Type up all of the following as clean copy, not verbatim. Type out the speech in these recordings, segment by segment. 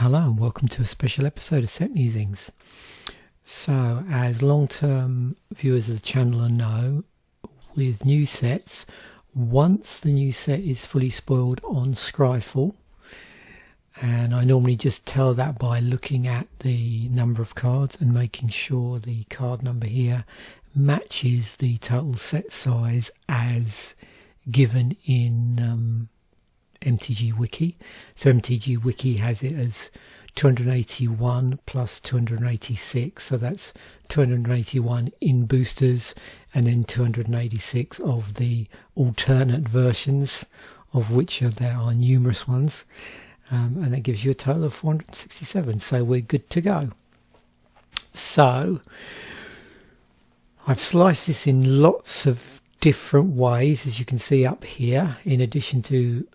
Hello and welcome to a special episode of Set Musings. So, as long-term viewers of the channel know, with new sets, once the new set is fully spoiled on Scryfall, and I normally just tell that by looking at the number of cards and making sure the card number here matches the total set size as given in MTG Wiki. So MTG Wiki has it as 281 plus 286, so that's 281 in boosters and then 286 of the alternate versions, of which there are numerous ones, and that gives you a total of 467, so we're good to go. So I've sliced this in lots of different ways, as you can see up here, in addition to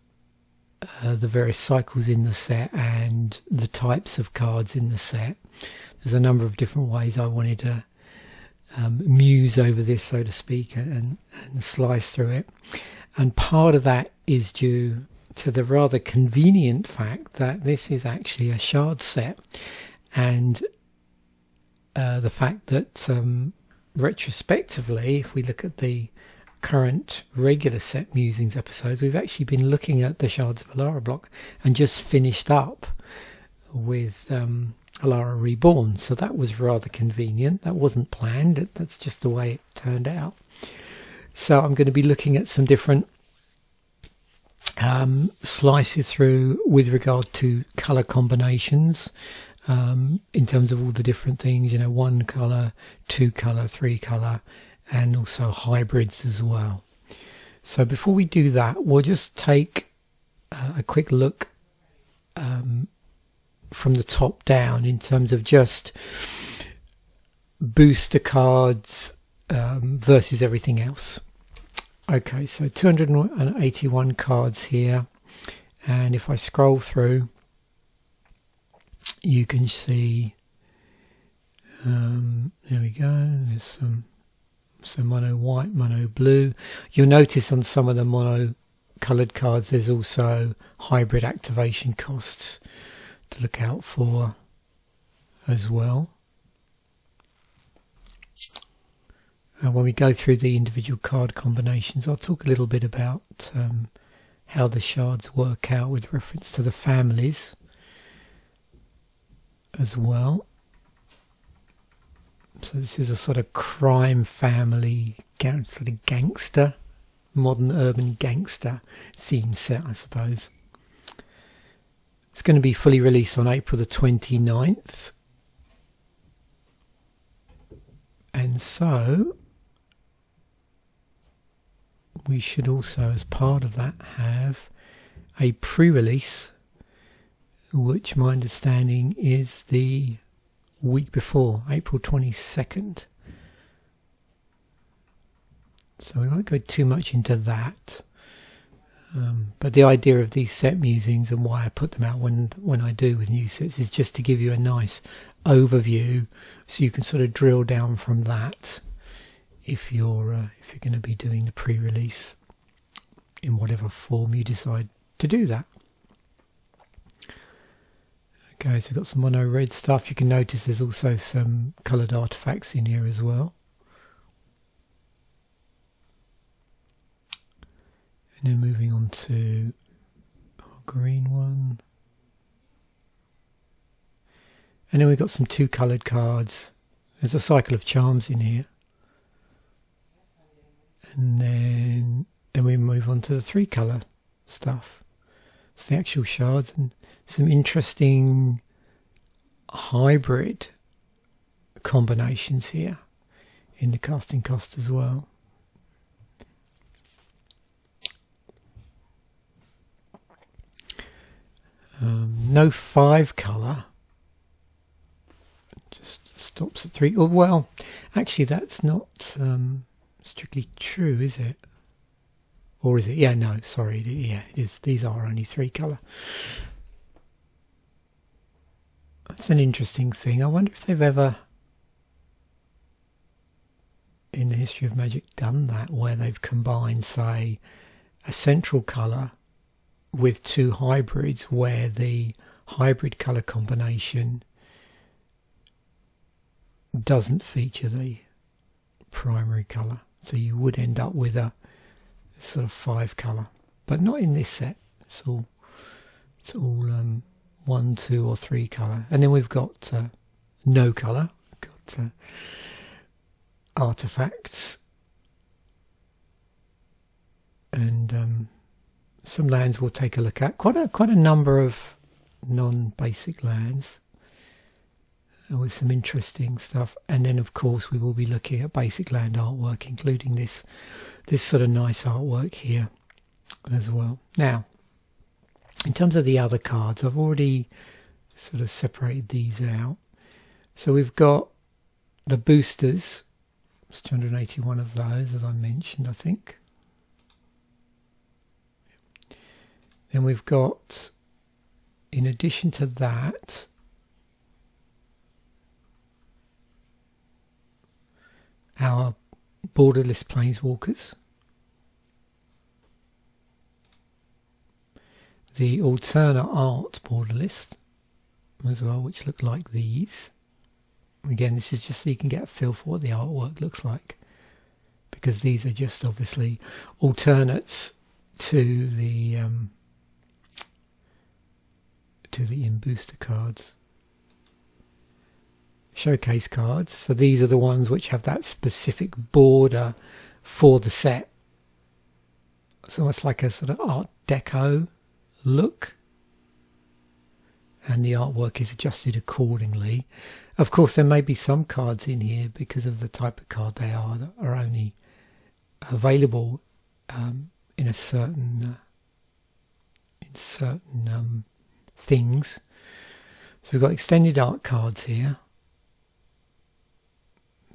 the various cycles in the set and the types of cards in the set. There's a number of different ways I wanted to muse over this, so to speak, and slice through it. And part of that is due to the rather convenient fact that this is actually a shard set, and the fact that retrospectively, if we look at the current regular Set Musings episodes, we've actually been looking at the Shards of Alara block and just finished up with Alara Reborn, so that was rather convenient. That wasn't planned, that's just the way it turned out. So I'm going to be looking at some different slices through with regard to colour combinations, in terms of all the different things, you know, 1 colour, 2 colour, 3 colour, and also hybrids as well. So before we do that, we'll just take a quick look from the top down in terms of just booster cards versus everything else. Okay, so 281 cards here, and if I scroll through, you can see there we go, there's some mono white, mono blue. You'll notice on some of the mono coloured cards there's also hybrid activation costs to look out for as well. And when we go through the individual card combinations, I'll talk a little bit about how the shards work out with reference to the families as well. So this is a sort of crime family, sort of gangster, modern urban gangster theme set, I suppose. It's going to be fully released on April the 29th. And so we should also, as part of that, have a pre-release, which my understanding is the week before, April 22nd. So we won't go too much into that, but the idea of these set musings and why I put them out when I do with new sets is just to give you a nice overview, so you can sort of drill down from that if you're going to be doing the pre-release in whatever form you decide to do that. Okay, so we've got some mono red stuff. You can notice there's also some coloured artifacts in here as well. And then moving on to our green one. And then we've got some 2 coloured cards. There's a cycle of charms in here. And then we move on to the 3 colour stuff. So the actual shards and some interesting hybrid combinations here in the casting cost as well. No 5 colour, just stops at 3. Oh, well, actually that's not strictly true, is it? Or is it? Yeah, no, sorry, yeah, it is. These are only 3 colour. That's an interesting thing. I wonder if they've ever, in the history of Magic, done that, where they've combined, say, a central colour with 2 hybrids, where the hybrid colour combination doesn't feature the primary colour, so you would end up with a sort of 5 colour, but not in this set. It's all 1, 2 or 3 colour. And then we've got no colour. We've got artifacts and some lands we'll take a look at. Quite a number of non-basic lands with some interesting stuff. And then of course we will be looking at basic land artwork, including this sort of nice artwork here as well. Now, in terms of the other cards, I've already sort of separated these out. So we've got the boosters. There's 281 of those, as I mentioned, I think. Then we've got, in addition to that, our borderless planeswalkers, the alternate art border list as well, which look like these. Again, this is just so you can get a feel for what the artwork looks like, because these are just obviously alternates to the in-booster cards. Showcase cards, so these are the ones which have that specific border for the set. It's almost like a sort of art deco look, and the artwork is adjusted accordingly. Of course, there may be some cards in here, because of the type of card they are, that are only available in certain things. So we've got extended art cards here.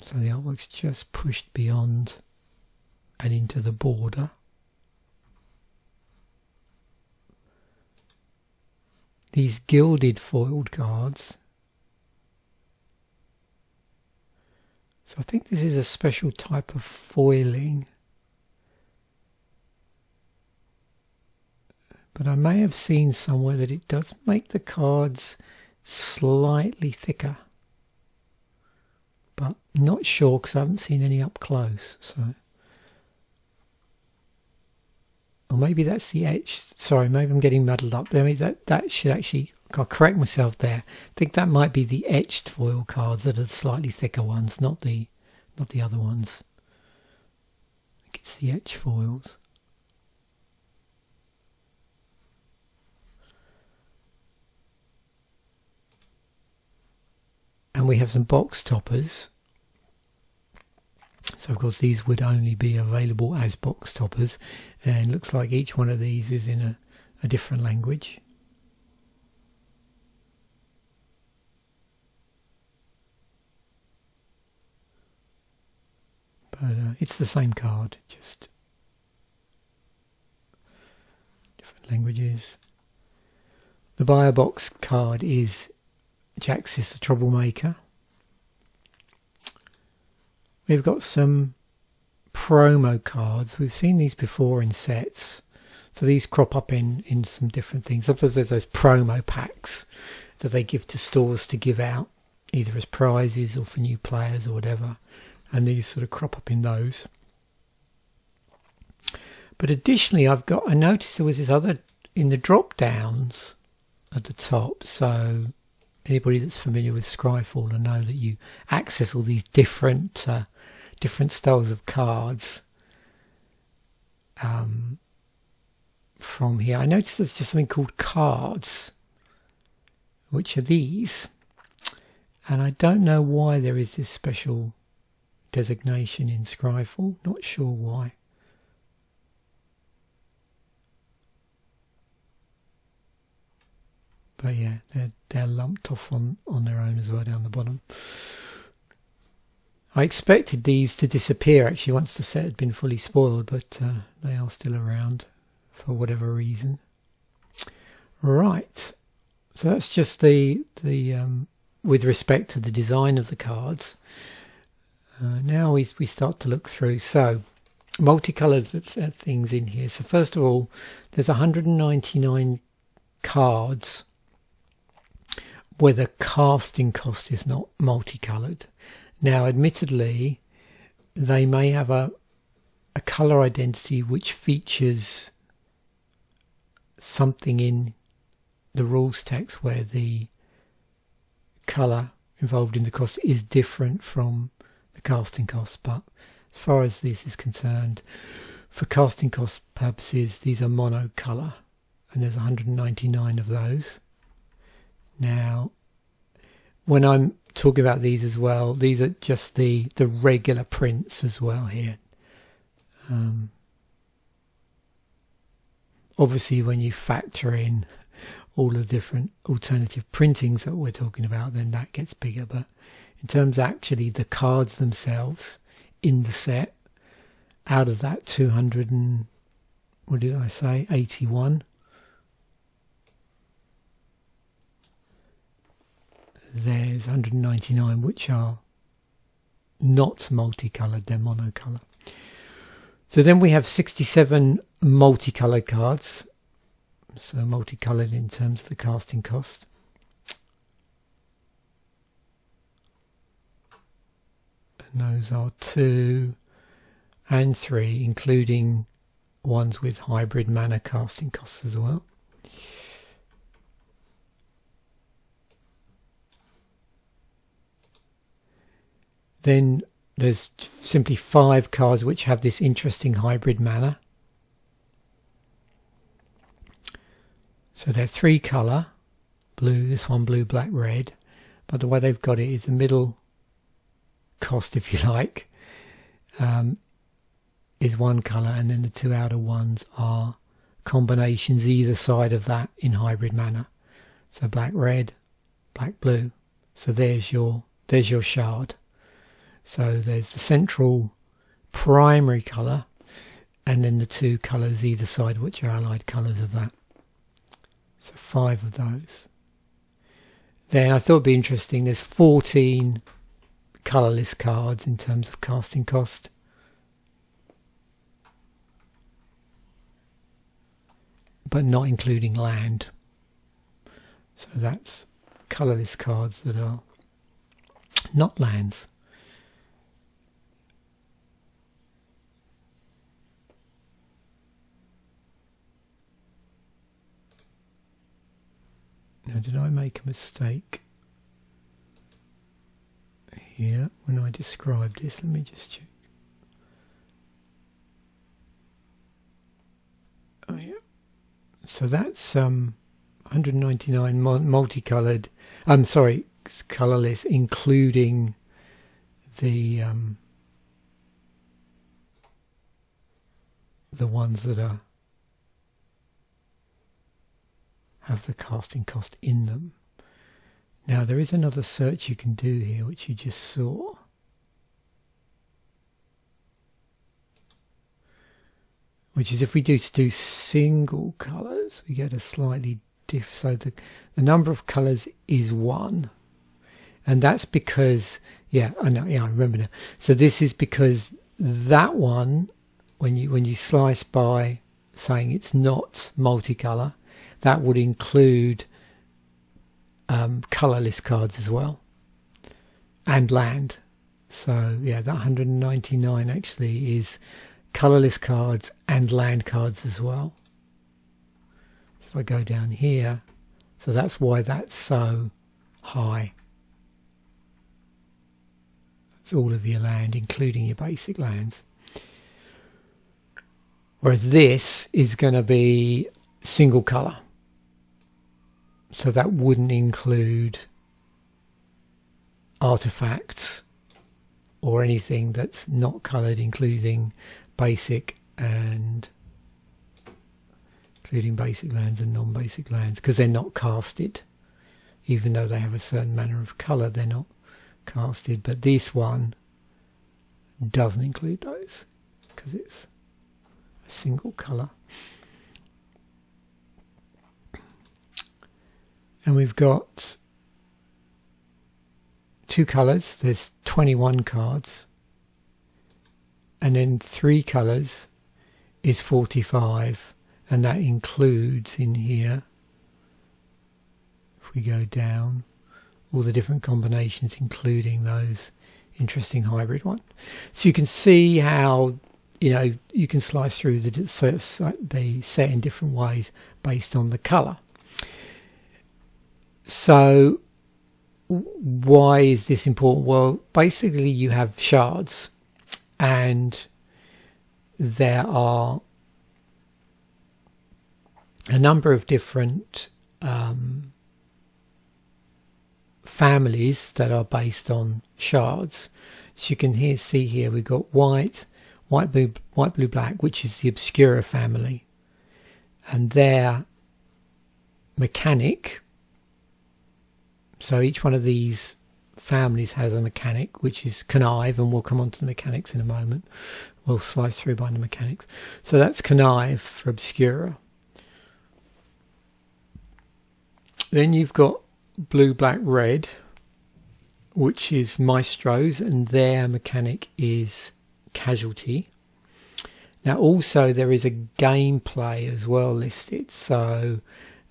So the artwork's just pushed beyond and into the border. These gilded foiled cards. So I think this is a special type of foiling. But I may have seen somewhere that it does make the cards slightly thicker. But not sure, because I haven't seen any up close. So, or maybe that's the etched. Sorry, maybe I'm getting muddled up. I mean, that should actually, I'll correct myself there. I think that might be the etched foil cards that are the slightly thicker ones, not the other ones. I think it's the etched foils. And we have some box toppers. So of course these would only be available as box toppers, and it looks like each one of these is in a different language. But it's the same card, just different languages. The buyer box card is Jaxis the Troublemaker. We've got some promo cards. We've seen these before in sets. So these crop up in some different things. Sometimes there's those promo packs that they give to stores to give out, either as prizes or for new players or whatever. And these sort of crop up in those. But additionally, I noticed there was this other in the drop downs at the top. So anybody that's familiar with Scryfall will know that you access all these different styles of cards from here. I noticed there's just something called cards, which are these, and I don't know why there is this special designation in Scryfall. Not sure why. But yeah, they're lumped off on their own as well down the bottom. I expected these to disappear actually once the set had been fully spoiled, but they are still around for whatever reason. Right, so that's just the with respect to the design of the cards. Now we start to look through. So multicoloured things in here. So first of all, there's 199 cards where the casting cost is not multicoloured. Now, admittedly, they may have a colour identity which features something in the rules text where the colour involved in the cost is different from the casting cost, but as far as this is concerned, for casting cost purposes, these are monocolour, and there's 199 of those. Now, when I'm talking about these as well, these are just the regular prints as well here. Obviously, when you factor in all the different alternative printings that we're talking about, then that gets bigger. But in terms of actually the cards themselves in the set, out of that 200 and, what did I say, 81, there's 199 which are not multicoloured, they're monocolour. So then we have 67 multicoloured cards, so multicoloured in terms of the casting cost. And those are 2 and 3, including ones with hybrid mana casting costs as well. Then there's simply 5 cards which have this interesting hybrid mana. So they're 3 colour, blue, this one blue, black, red. But the way they've got it is the middle cost, if you like, is 1 colour, and then the 2 outer ones are combinations either side of that in hybrid mana. So black, red, black, blue. So there's your shard. So there's the central primary colour, and then the 2 colours either side which are allied colours of that. So 5 of those. Then I thought it'd be interesting, there's 14 colourless cards in terms of casting cost. But not including land. So that's colourless cards that are not lands. Now, did I make a mistake here when I described this? Let me just check. Oh yeah. So that's 199 multicoloured. I'm sorry, colourless, including the ones that are have the casting cost in them. Now there is another search you can do here which you just saw. Which is if we do single colours, we get a slightly so the number of colours is 1. And that's because, yeah, I know, yeah, I remember now. So this is because that one, when you slice by saying it's not multicolour, that would include colourless cards as well, and land. So yeah, that 199 actually is colourless cards and land cards as well. So if I go down here, so that's why that's so high. That's all of your land, including your basic lands. Whereas this is going to be single colour. So that wouldn't include artifacts or anything that's not coloured, including basic lands and non-basic lands, because they're not casted. Even though they have a certain manner of colour, they're not casted. But this one doesn't include those because it's a single colour. And we've got 2 colours, there's 21 cards, and then 3 colours is 45, and that includes in here, if we go down, all the different combinations, including those interesting hybrid ones. So you can see how, you know, you can slice through the set in different ways based on the colour. So why is this important? Well, basically you have shards, and there are a number of different families that are based on shards. So you can see here we've got white, blue, black, which is the Obscura family, and their mechanic. So each one of these families has a mechanic, which is connive, and we'll come on to the mechanics in a moment. We'll slice through by the mechanics. So that's connive for Obscura. Then you've got blue, black, red, which is Maestros, and their mechanic is Casualty. Now also there is a gameplay as well listed. So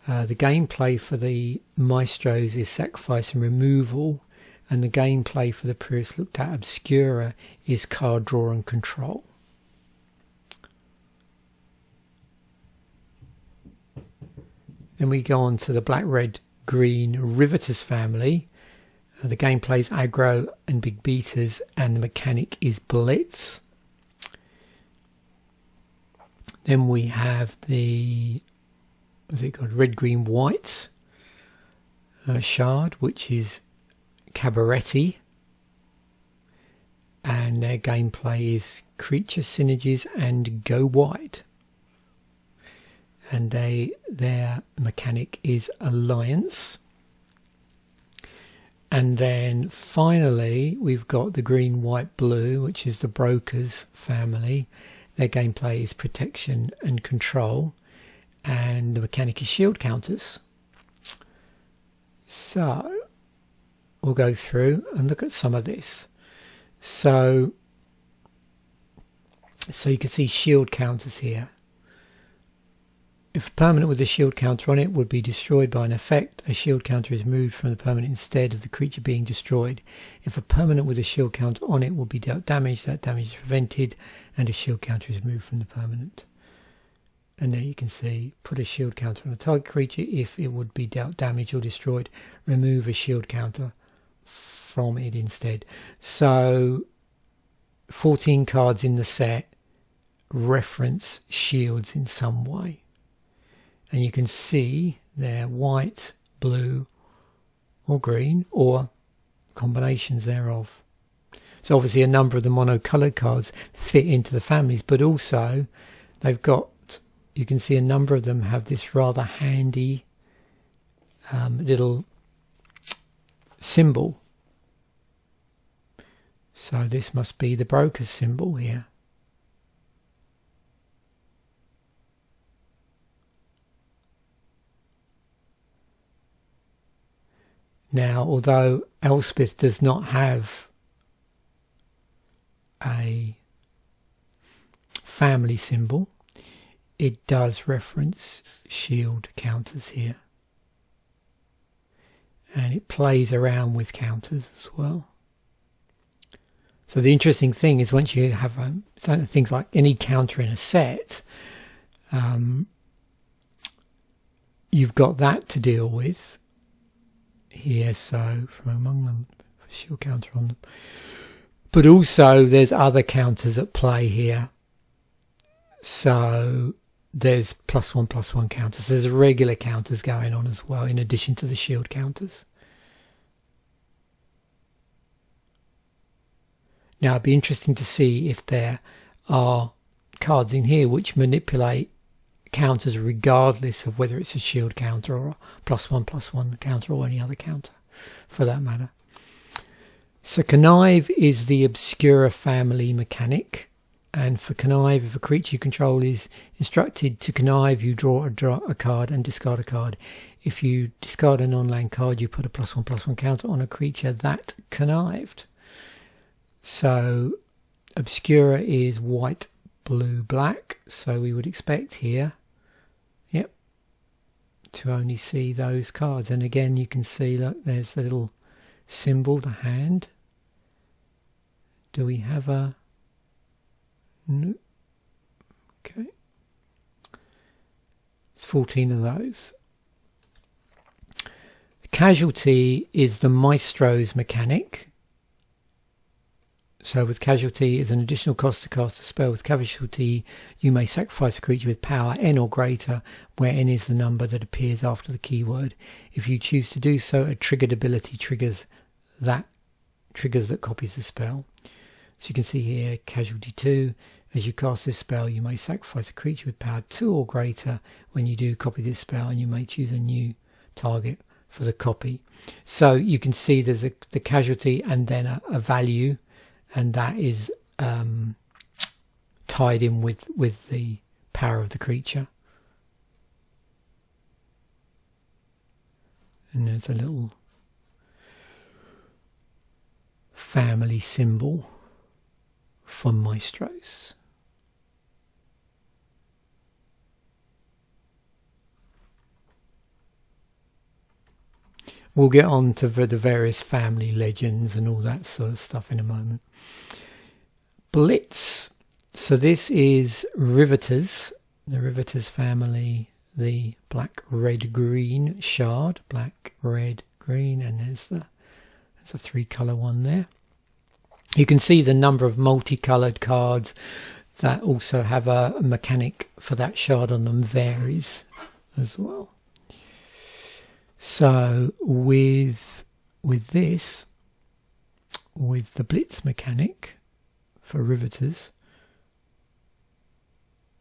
the gameplay for the Maestros is Sacrifice and Removal, and the gameplay for the previous looked at Obscura is Card Draw and Control. Then we go on to the black, red, green Riveters family. The gameplay is Aggro and Big Beaters, and the mechanic is Blitz. Then we have the, what's it called, red, green, white shard, which is Cabaretti, and their gameplay is Creature Synergies and Go Wide, and their mechanic is Alliance. And then finally we've got the green, white, blue, which is the Brokers family. Their gameplay is Protection and Control, and the mechanic is Shield Counters. So we'll go through and look at some of this. So you can see shield counters here. If a permanent with a shield counter on it would be destroyed by an effect, a shield counter is moved from the permanent instead of the creature being destroyed. If a permanent with a shield counter on it will be dealt damage, that damage is prevented, and a shield counter is moved from the permanent. And there you can see, put a shield counter on a target creature if it would be dealt damage or destroyed. Remove a shield counter from it instead. So 14 cards in the set reference shields in some way. And you can see they're white, blue, or green, or combinations thereof. So obviously a number of the monocoloured cards fit into the families, but also they've got, you can see a number of them have this rather handy little symbol. So this must be the broker's symbol here. Now, although Elspeth does not have a family symbol, it does reference shield counters here. And it plays around with counters as well. So the interesting thing is once you have things like any counter in a set, you've got that to deal with here. So from among them, shield counter on them. But also there's other counters at play here. So there's +1/+1 counters. There's regular counters going on as well in addition to the shield counters. Now it'd be interesting to see if there are cards in here which manipulate counters regardless of whether it's a shield counter or a +1/+1 counter or any other counter for that matter. So connive is the Obscura family mechanic, and for connive, if a creature you control is instructed to connive, you draw a card and discard a card. If you discard a non-land card, you put a +1/+1 counter on a creature that connived. So Obscura is white, blue, black, so we would expect here, yep, to only see those cards. And again you can see, look, there's the little symbol, the hand. Do we have a... No. Okay. It's 14 of those. The casualty is the maestro's mechanic. So with casualty is an additional cost to cast a spell. With casualty, you may sacrifice a creature with power n or greater, where n is the number that appears after the keyword. If you choose to do so, a triggered ability triggers that copies the spell. So you can see here, casualty 2. As you cast this spell, you may sacrifice a creature with power 2 or greater. When you do copy this spell, and you may choose a new target for the copy. So you can see there's the casualty and then a value, and that is tied in with the power of the creature. And there's a little family symbol for maestros. We'll get on to the various family legends and all that sort of stuff in a moment. Blitz. So this is Riveters, the Riveters family, the black, red, green shard, black, red, green, and there's a 3-colour one there. You can see the number of multicoloured cards that also have a mechanic for that shard on them varies as well. So with this, with the Blitz mechanic for Riveters,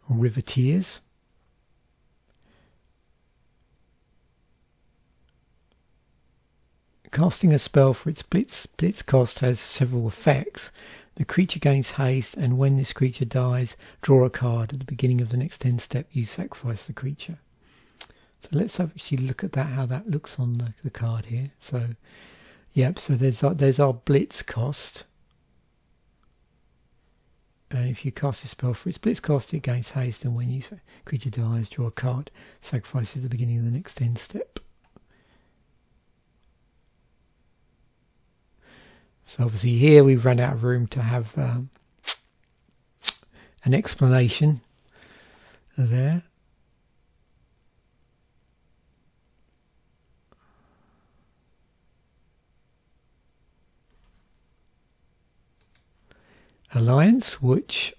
or Riveteers, casting a spell for its Blitz cost has several effects. The creature gains haste, and when this creature dies, draw a card. At the beginning of the next end step, you sacrifice the creature. So let's actually look at that, how that looks on the card here. So, yep, so there's our Blitz cost. And if you cast a spell for its Blitz cost, it gains haste, and when you creature dies, draw a card. Sacrifice at the beginning of the next end step. So obviously here we've run out of room to have an explanation there. Alliance, which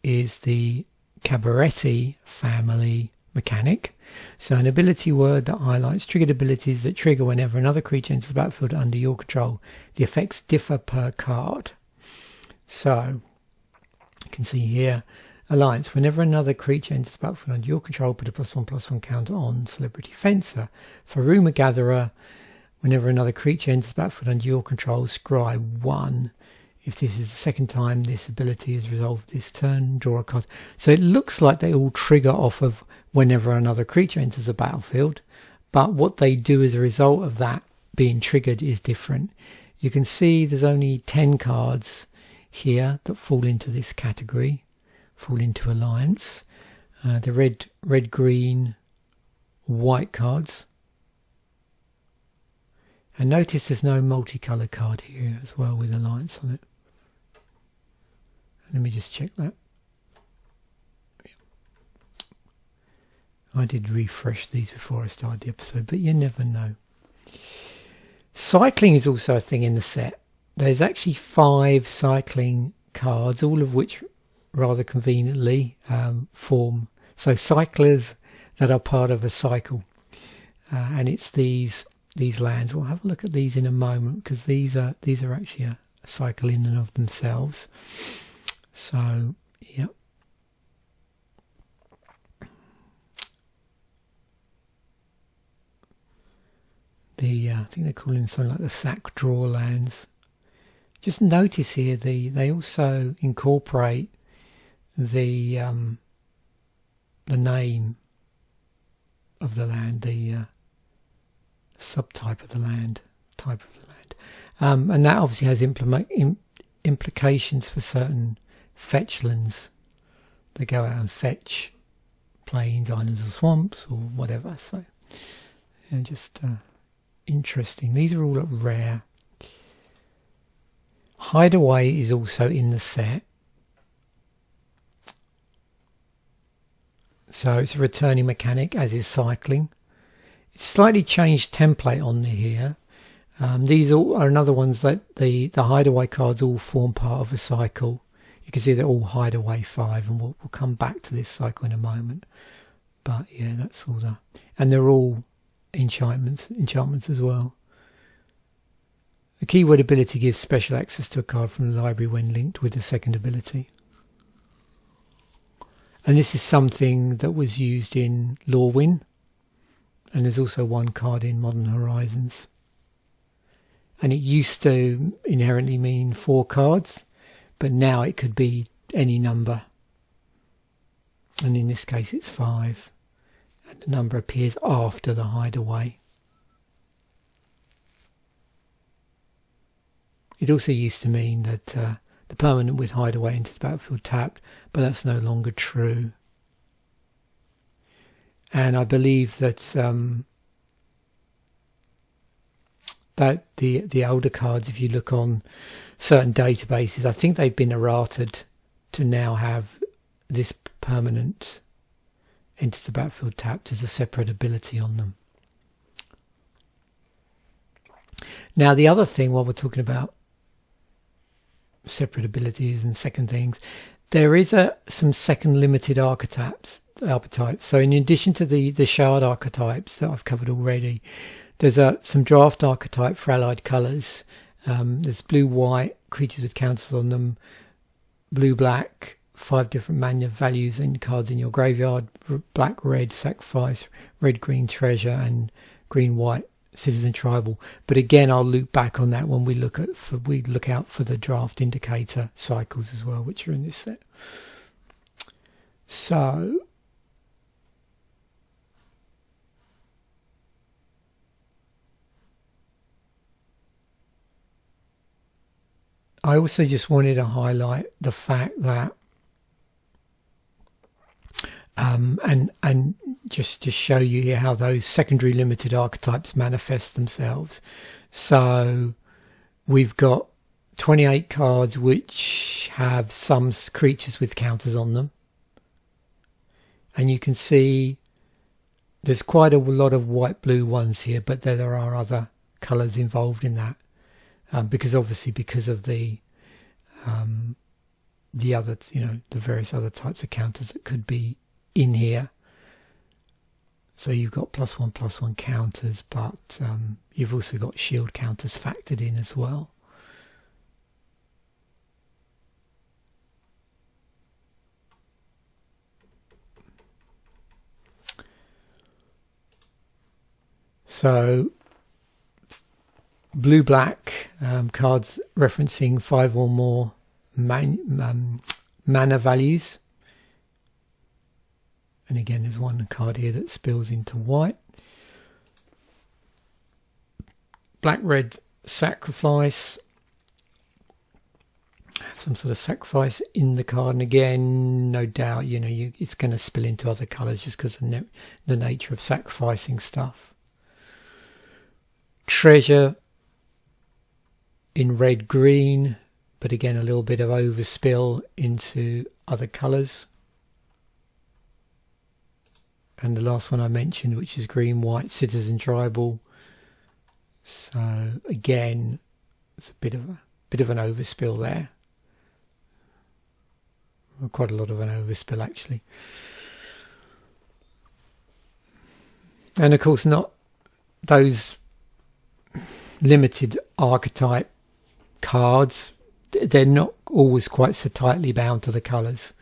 is the Cabaretti family mechanic. So an ability word that highlights triggered abilities that trigger whenever another creature enters the battlefield under your control. The effects differ per card. So you can see here, Alliance, whenever another creature enters the battlefield under your control, put a +1/+1 counter on Celebrity Fencer. For Rumour Gatherer, whenever another creature enters the battlefield under your control, scry 1. If this is the second time this ability is resolved this turn, draw a card. So it looks like they all trigger off of whenever another creature enters the battlefield, but what they do as a result of that being triggered is different. You can see there's only 10 cards here that fall into this category, fall into Alliance. The red, green, white cards. And notice there's no multicolour card here as well with Alliance on it. Let me just check that. I did refresh these before I started the episode, but you never know. Cycling is also a thing in the set. There's actually 5 cycling cards, all of which rather conveniently form. So cyclers that are part of a cycle. And it's these lands. We'll have a look at these in a moment, because these are actually a cycle in and of themselves. So, yep. I think they're calling something like the sack draw lands. Just notice here they also incorporate the name of the land, the subtype of the land, type of the land, and that obviously has implications for certain fetchlands. They go out and fetch plains, islands, or swamps, or whatever. So, yeah, just interesting. These are all at rare. Hideaway is also in the set. So it's a returning mechanic, as is cycling. It's slightly changed template on here. These all are another ones that the Hideaway cards all form part of a cycle. You can see they're all Hideaway 5, and we'll come back to this cycle in a moment. But yeah, that's all that. And they're all enchantments as well. The keyword ability gives special access to a card from the library when linked with the second ability. And this is something that was used in Lorwyn. And there's also one card in Modern Horizons. And it used to inherently mean 4 cards, but now it could be any number. And in this case it's 5. And the number appears after the Hideaway. It also used to mean that the permanent with Hideaway enters the battlefield tapped, but that's no longer true. And I believe that that the older cards, if you look on certain databases, I think they've been errated to now have this permanent enters the battlefield tapped as a separate ability on them. Now the other thing, while we're talking about separate abilities and second things, there is some second limited archetypes. So in addition to the shard archetypes that I've covered already, there's some draft archetype for allied colours. There's blue white creatures with counters on them, blue black, 5 different mana values in cards in your graveyard, black red sacrifice, red green treasure, and green white citizen tribal. But again, I'll loop back on that when we look out for the draft indicator cycles as well, which are in this set. So I also just wanted to highlight the fact that and just to show you here how those secondary limited archetypes manifest themselves. So we've got 28 cards which have some creatures with counters on them, and you can see there's quite a lot of white blue ones here, but there are other colours involved in that, because of the other, the various other types of counters that could be in here. So you've got +1/+1 counters, but you've also got shield counters factored in as well. So blue black cards referencing 5 or more mana values. And again, there's one card here that spills into white. Black red sacrifice, some sort of sacrifice in the card, and again, no doubt, it's going to spill into other colours just because of the nature of sacrificing stuff. Treasure in red green, but again, a little bit of overspill into other colours. And the last one I mentioned, which is green white citizen tribal. So again, it's a bit of an overspill there. Well, quite a lot of an overspill actually. And of course, not those limited archetype cards. They're not always quite so tightly bound to the colours.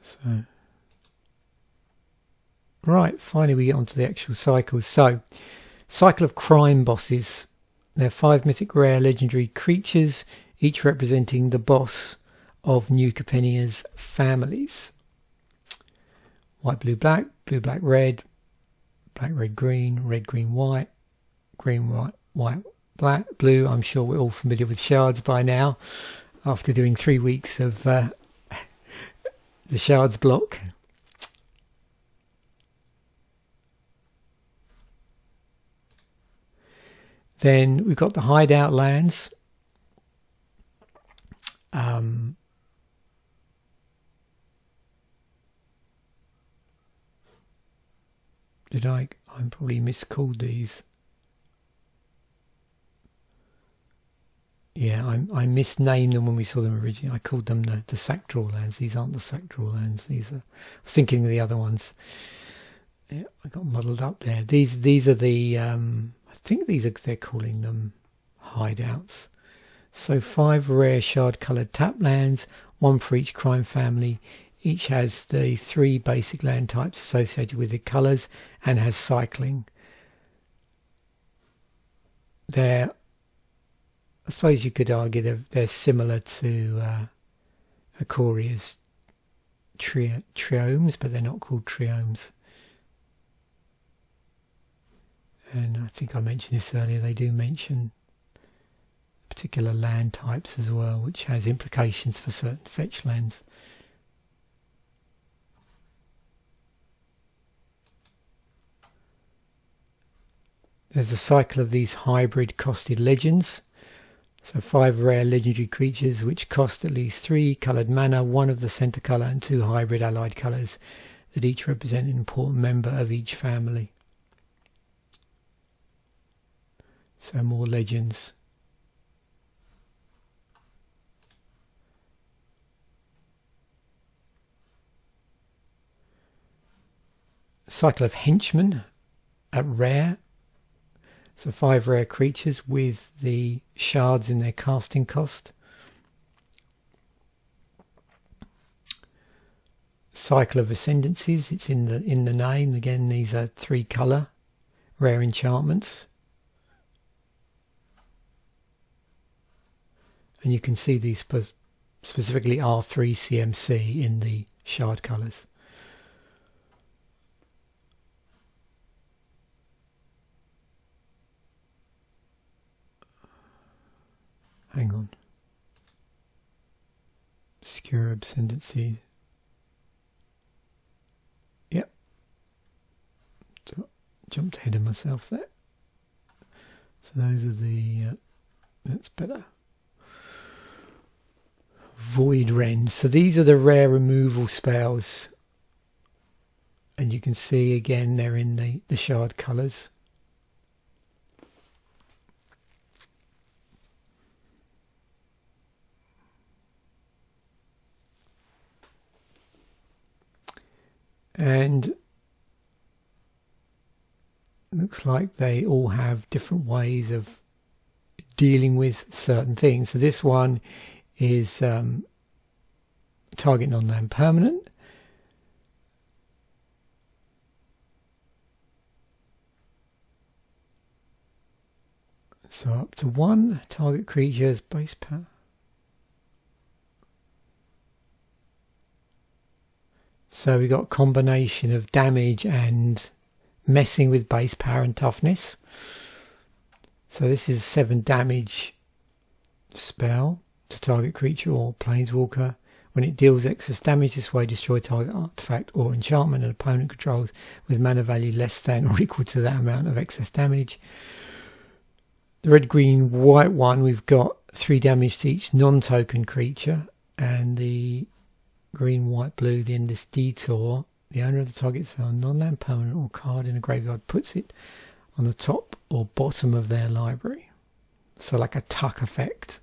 So. Right, finally we get onto the actual cycles. So, cycle of crime bosses. They're 5 mythic rare legendary creatures, each representing the boss of New Capenna's families. White, blue, black, red, green, white, green, white, black, blue. I'm sure we're all familiar with shards by now, after doing 3 weeks of the shards block. Then we've got the hideout lands. I probably miscalled these. Yeah, I misnamed them when we saw them originally. I called them the sack draw lands. These aren't the sack draw lands. These are, I was thinking of the other ones. Yeah, I got muddled up there. These are the I think they're calling them hideouts. So 5 rare shard coloured tap lands, 1 for each crime family. Each has the 3 basic land types associated with the colours and has cycling. I suppose you could argue they're similar to Ikoria's triomes, but they're not called triomes. And I think I mentioned this earlier, they do mention particular land types as well, which has implications for certain fetch lands. There's a cycle of these hybrid costed legends. So 5 rare legendary creatures which cost at least 3 coloured mana, 1 of the centre colour and 2 hybrid allied colours that each represent an important member of each family. So more legends. Cycle of henchmen at rare. So 5 rare creatures with the shards in their casting cost. Cycle of ascendancies, it's in the name. Again, these are 3 colour rare enchantments. And you can see these specifically R3 CMC in the shard colours. Hang on. Obscure ascendancy. Yep. So jumped ahead of myself there. So those are the. That's better. Void Rend. So these are the rare removal spells. And you can see again they're in the shard colours. And looks like they all have different ways of dealing with certain things. So this one is target non-land permanent. So up to 1 target creature's base power. So we got a combination of damage and messing with base power and toughness. So this is 7 damage spell to target creature or planeswalker. When it deals excess damage this way, destroy target artifact or enchantment an opponent controls with mana value less than or equal to that amount of excess damage. The red, green, white one, we've got 3 damage to each non-token creature, and the green, white, blue, the endless detour. The owner of the target spell, non-land permanent or card in a graveyard, puts it on the top or bottom of their library. So like a tuck effect.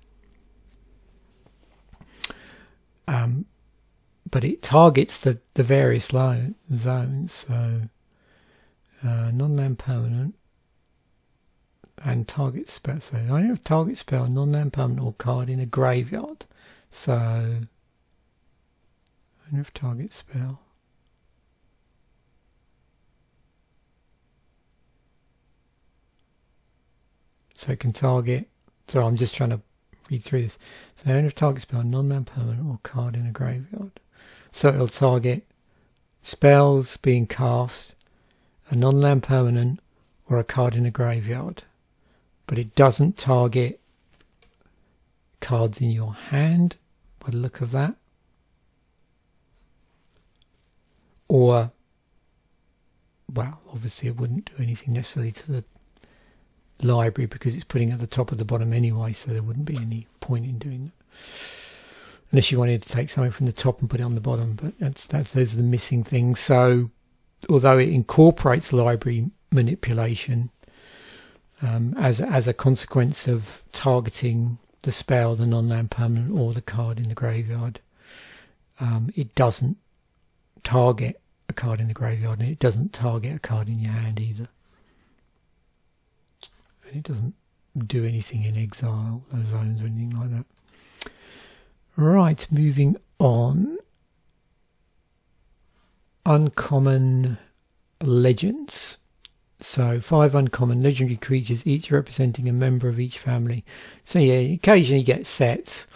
But it targets the various zones. So non-land permanent and target spell. So owner of target spell, non-land permanent or card in a graveyard. So of target spell. So it can target. So I'm just trying to read through this. So owner of target spell, non-land permanent or card in a graveyard. So it'll target spells being cast, a non-land permanent or a card in a graveyard. But it doesn't target cards in your hand by the look of that. Or, well, obviously it wouldn't do anything necessarily to the library because it's putting at the top of the bottom anyway, so there wouldn't be any point in doing that. unless you wanted to take something from the top and put it on the bottom, but those are the missing things. So although it incorporates library manipulation as a consequence of targeting the spell, the non-land permanent, or the card in the graveyard, it doesn't target a card in the graveyard, and it doesn't target a card in your hand either. And it doesn't do anything in exile, those zones or anything like that. Right, moving on. Uncommon legends. So 5 uncommon legendary creatures, each representing a member of each family. So yeah, you occasionally get sets,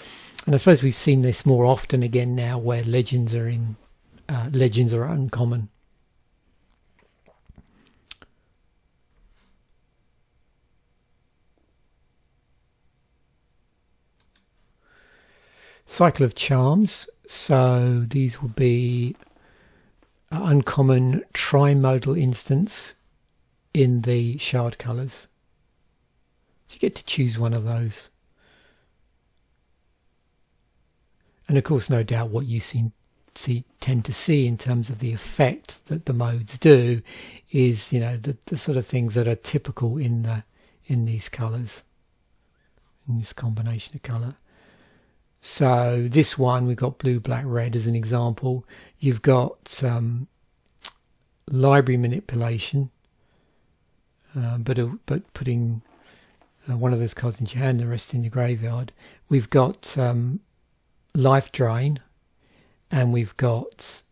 and I suppose we've seen this more often again now, where legends are uncommon. Cycle of Charms. So these will be uncommon trimodal instance in the shard colours. So you get to choose one of those. And of course, no doubt what you tend to see in terms of the effect that the modes do is, you know, the sort of things that are typical in these colours, in this combination of colour. So this one, we've got blue, black, red as an example. You've got library manipulation, but putting one of those cards into your hand and the rest in your graveyard. We've got life drain, and we've got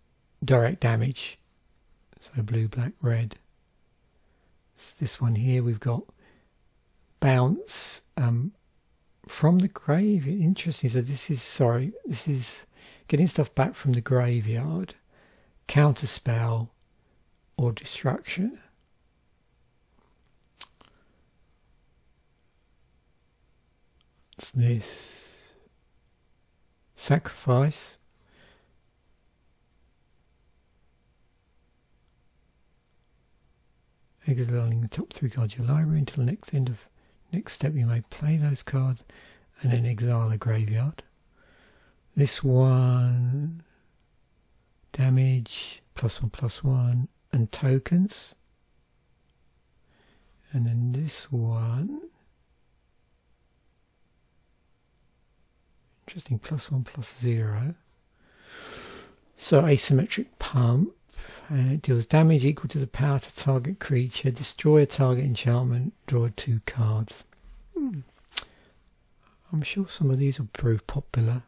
direct damage. So blue, black, red. This one here, we've got bounce from the grave. Interesting. So this is getting stuff back from the graveyard, counterspell, or destruction. What's this? Sacrifice. Exiling the top 3 cards of your library until the next step. You may play those cards and then exile the graveyard. This one, damage, +1/+1, and tokens. And then this one, interesting, +1/+0. So asymmetric pump, and it deals damage equal to the power to target creature, destroy a target enchantment, draw 2 cards. I'm sure some of these will prove popular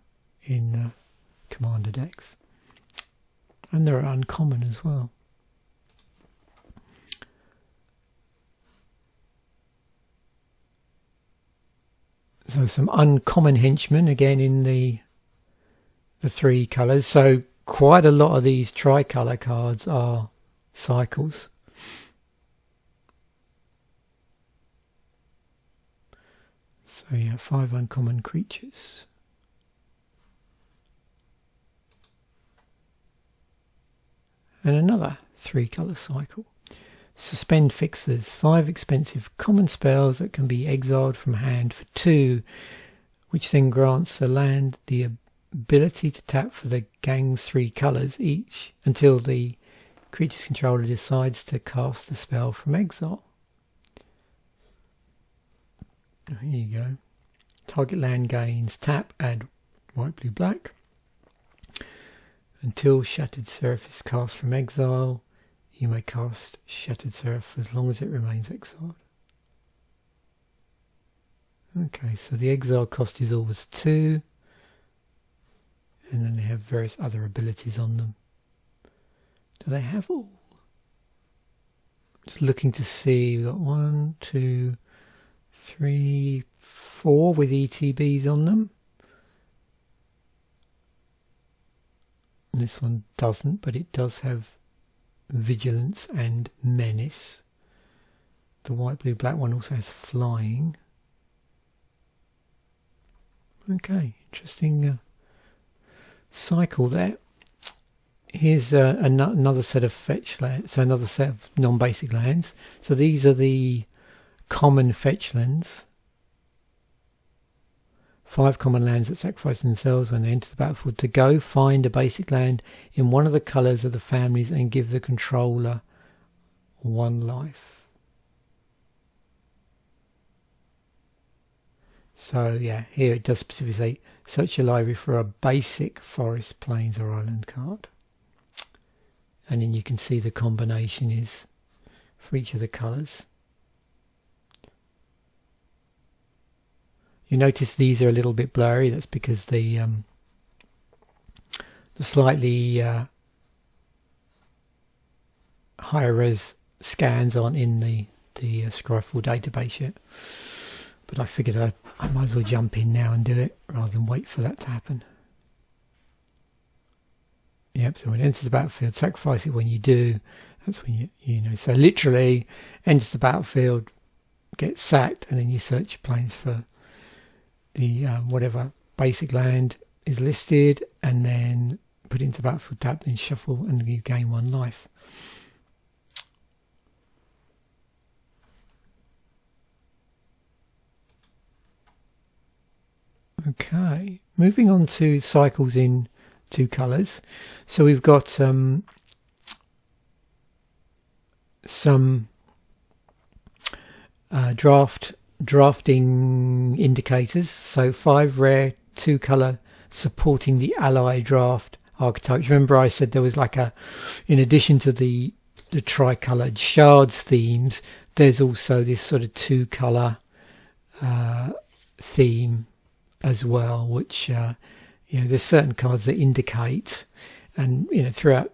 in commander decks, and they're uncommon as well. So some uncommon henchmen again in the 3 colours. So quite a lot of these tricolour cards are cycles. So yeah, 5 uncommon creatures. And another 3 colour cycle. Suspend fixers, 5 expensive common spells that can be exiled from hand for 2, which then grants the land the ability to tap for the gang's 3 colours each until the creature's controller decides to cast the spell from exile. Here you go. Target land gains tap, add white, blue, black. Until Shattered Seraph is cast from exile, you may cast Shattered Seraph as long as it remains exiled. Okay, so the exile cost is always 2. And then they have various other abilities on them. Do they have all? Just looking to see, we've got 1, 2, 3, 4 with ETBs on them. And this one doesn't, but it does have vigilance and menace. The white, blue, black one also has flying. Okay, interesting cycle there. Here's another set of fetch lands, so another set of non-basic lands. So these are the common fetch lands. 5 common lands that sacrifice themselves when they enter the battlefield. To go, find a basic land in one of the colours of the families and give the controller 1 life. So yeah, here it does specifically say search your library for a basic forest, plains or island card. And then you can see the combination is for each of the colours. You notice these are a little bit blurry. That's because the slightly higher res scans aren't in the Scryfall database yet. But I figured I might as well jump in now and do it rather than wait for that to happen. Yep, so when it enters the battlefield, sacrifice it when you do. That's when you know. So literally, enters the battlefield, gets sacked, and then you search your planes for the whatever basic land is listed, and then put it into the battlefield tab, then shuffle, and you gain 1 life. Okay, moving on to cycles in 2 colours. So we've got some drafting indicators. So 5 rare 2 colour supporting the ally draft archetypes. Remember I said there was like in addition to the tricoloured shards themes, there's also this sort of 2 colour theme as well, which there's certain cards that indicate, and throughout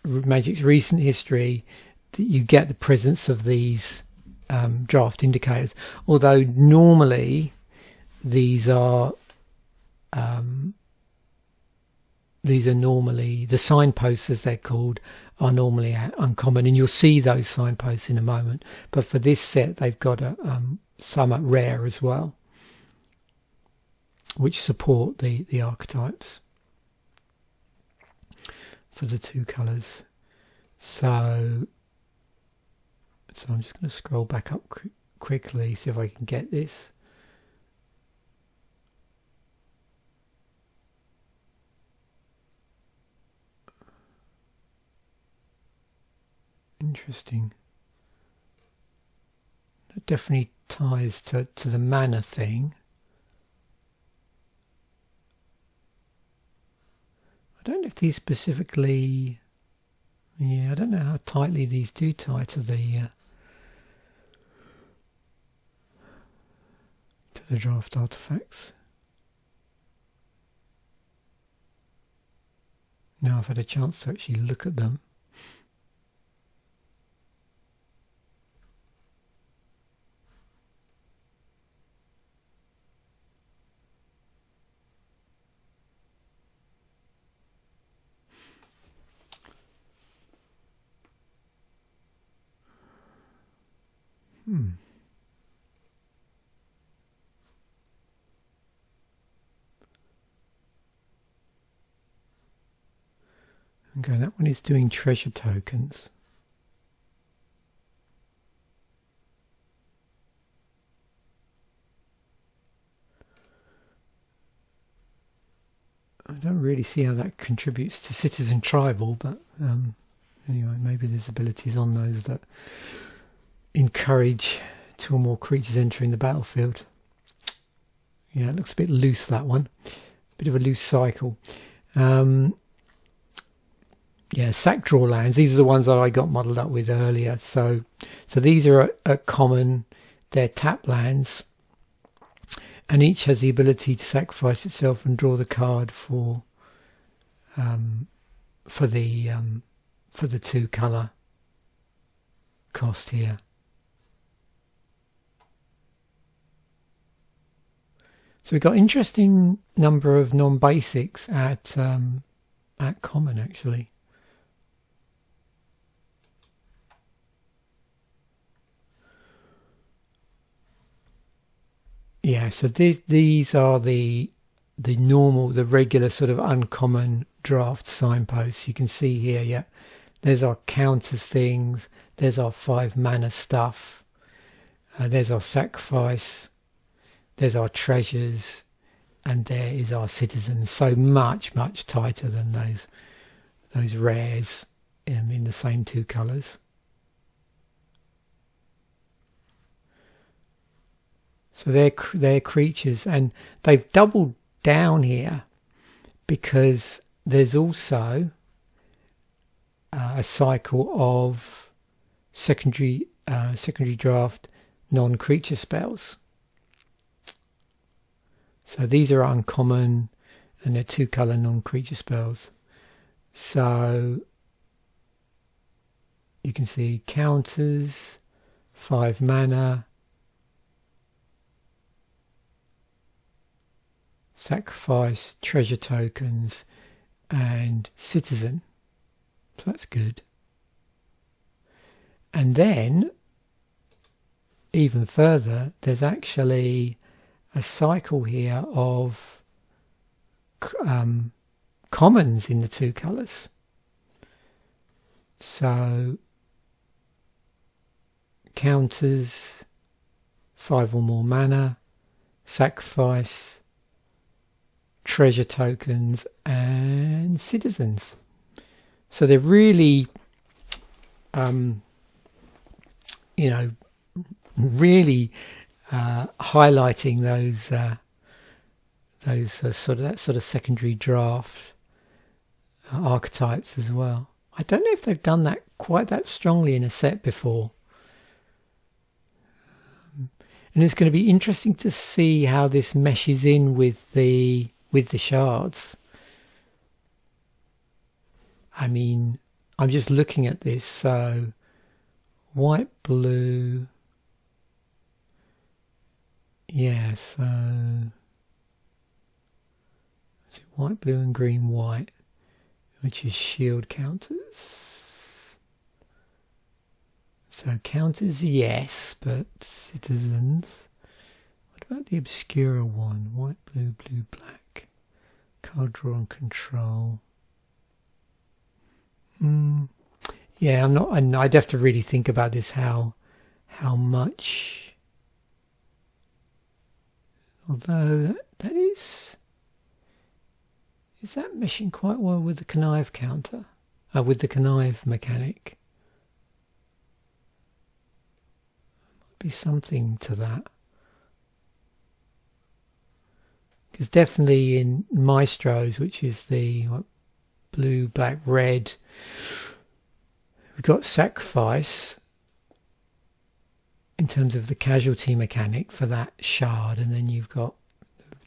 Magic's recent history that you get the presence of these draft indicators, although normally these are normally the signposts, as they're called, are normally uncommon, and you'll see those signposts in a moment. But for this set they've got some at rare as well, which support the archetypes for the 2 colours. So I'm just going to scroll back up quickly, see if I can get this. Interesting. That definitely ties to the mana thing. I don't know if these specifically, I don't know how tightly these do tie to the draft artifacts. Now I've had a chance to actually look at them. Okay, that one is doing treasure tokens. I don't really see how that contributes to Citizen Tribal, but anyway, maybe there's abilities on those that encourage 2 or more creatures entering the battlefield. Yeah, it looks a bit loose, that one. Bit of a loose cycle. Yeah, sack draw lands. These are the ones that I got modelled up with earlier. So these are a common. They're tap lands, and each has the ability to sacrifice itself and draw the card for the 2 colour cost here. So we've got interesting number of non-basics at common, actually. Yeah, so these are the normal, the regular sort of uncommon draft signposts. You can see here, yeah, there's our counters things, there's our 5 mana stuff, there's our sacrifice, there's our treasures, and there is our citizen. So much tighter than those rares in the same two colours. So they're creatures, and they've doubled down here because there's also a cycle of secondary draft non-creature spells. So these are uncommon, and they're 2-colour non-creature spells. So you can see counters, 5 mana, sacrifice, treasure tokens, and citizen. So that's good. And then, even further, there's actually a cycle here of commons in the 2 colours. So counters, 5 or more mana, sacrifice, treasure tokens, and citizens. So they're really really highlighting that sort of secondary draft archetypes as well. I don't know if they've done that quite that strongly in a set before, and it's going to be interesting to see how this meshes in with the shards. I mean, I'm just looking at this. So white, blue. Yeah, so is it white, blue, and green, white, which is shield counters. So counters, yes, but citizens. What about the obscura one? White, blue, blue, black. Card draw and control. Yeah, I'm not. I'd have to really think about this. How much? Although that is that meshing quite well with the connive counter, with the connive mechanic? Might be something to that. Because definitely in Maestros, which is the blue, black, red, we've got sacrifice in terms of the casualty mechanic for that shard, and then you've got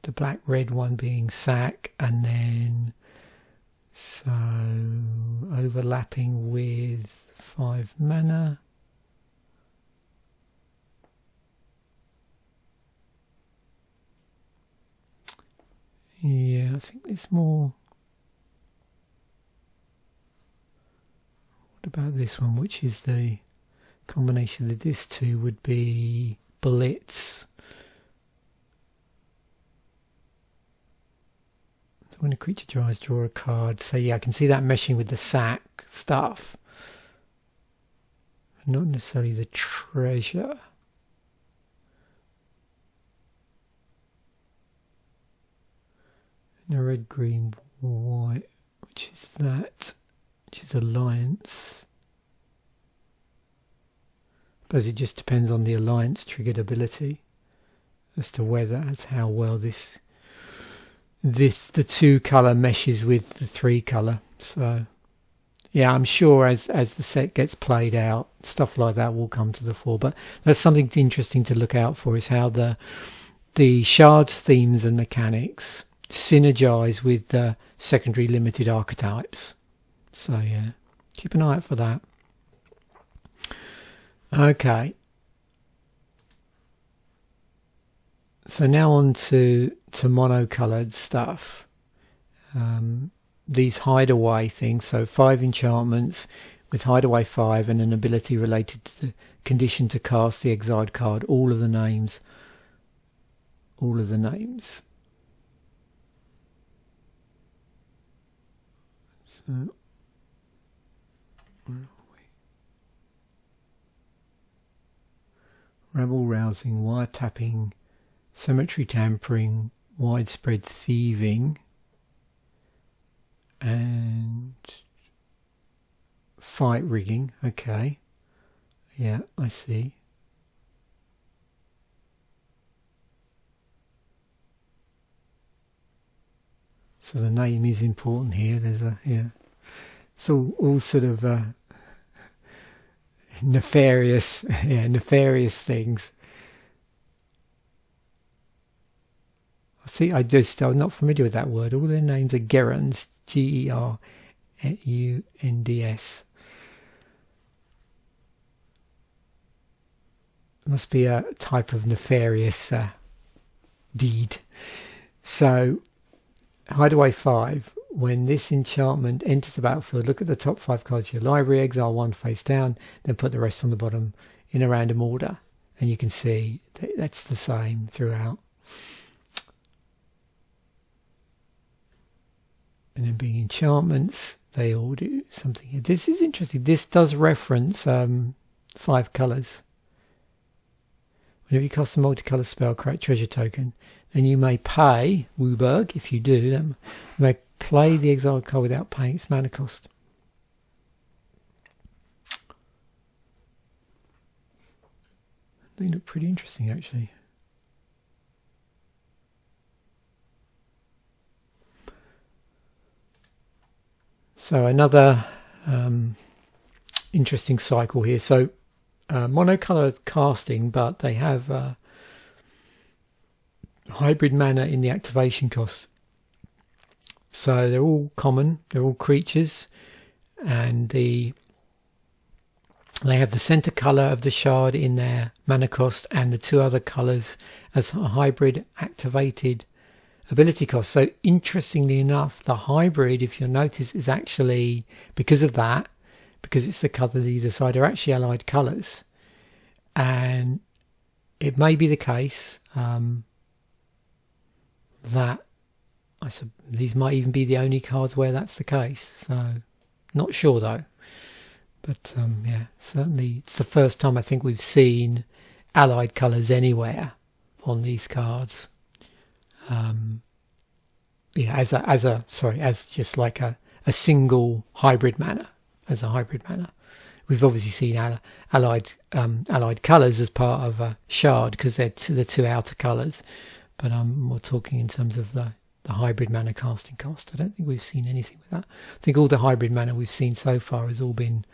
the black red one being sack, and then so overlapping with 5 mana. Yeah, I think there's more. What about this one, which is the combination of this two would be Blitz. So when a creature draws, draw a card. So yeah, I can see that meshing with the sack stuff. Not necessarily the treasure. And a red, green, white, which is that, which is Alliance. I suppose it just depends on the Alliance triggered ability as to whether that's how well the 2-colour meshes with the 3-colour. So yeah, I'm sure as the set gets played out, stuff like that will come to the fore. But that's something interesting to look out for, is how the shards, themes and mechanics synergize with the secondary limited archetypes. So yeah, keep an eye out for that. Okay, so now on to mono-coloured stuff. These hideaway things, so 5 enchantments with hideaway 5 and an ability related to the condition to cast the exiled card. All of the names. So rabble rousing, wiretapping, cemetery tampering, widespread thieving and fight rigging. Okay, yeah, I see. So the name is important here. There's a, yeah, it's all sort of nefarious, yeah, nefarious things. See, I'm not familiar with that word. All their names are Gerunds, Gerunds. Must be a type of nefarious deed. So, Hideaway 5. When this enchantment enters the battlefield, look at the top 5 cards of your library, exile 1 face down, then put the rest on the bottom in a random order. And you can see that's the same throughout. And then being enchantments, they all do something here. This is interesting. This does reference 5 colours. Whenever you cast a multicolour spell, create treasure token, then you may pay Wooburg. If you do, then you may play the exiled card without paying its mana cost. They look pretty interesting, actually. So another interesting cycle here. So monocolour casting, but they have hybrid mana in the activation cost. So they're all common, they're all creatures, and they have the centre colour of the shard in their mana cost and the 2 other colours as a hybrid activated ability cost. So interestingly enough, the hybrid, if you'll notice, is actually, because of that, because it's the colour that you decide, are actually allied colours. And it may be the case that these might even be the only cards where that's the case. So not sure though. But yeah, certainly it's the first time I think we've seen allied colours anywhere on these cards. Yeah, as just like a single hybrid mana, as a hybrid mana. We've obviously seen allied colours as part of a shard because they're the 2 outer colours, but I'm more talking in terms of the hybrid mana casting cost. I don't think we've seen anything with that. I think all the hybrid mana we've seen so far has all been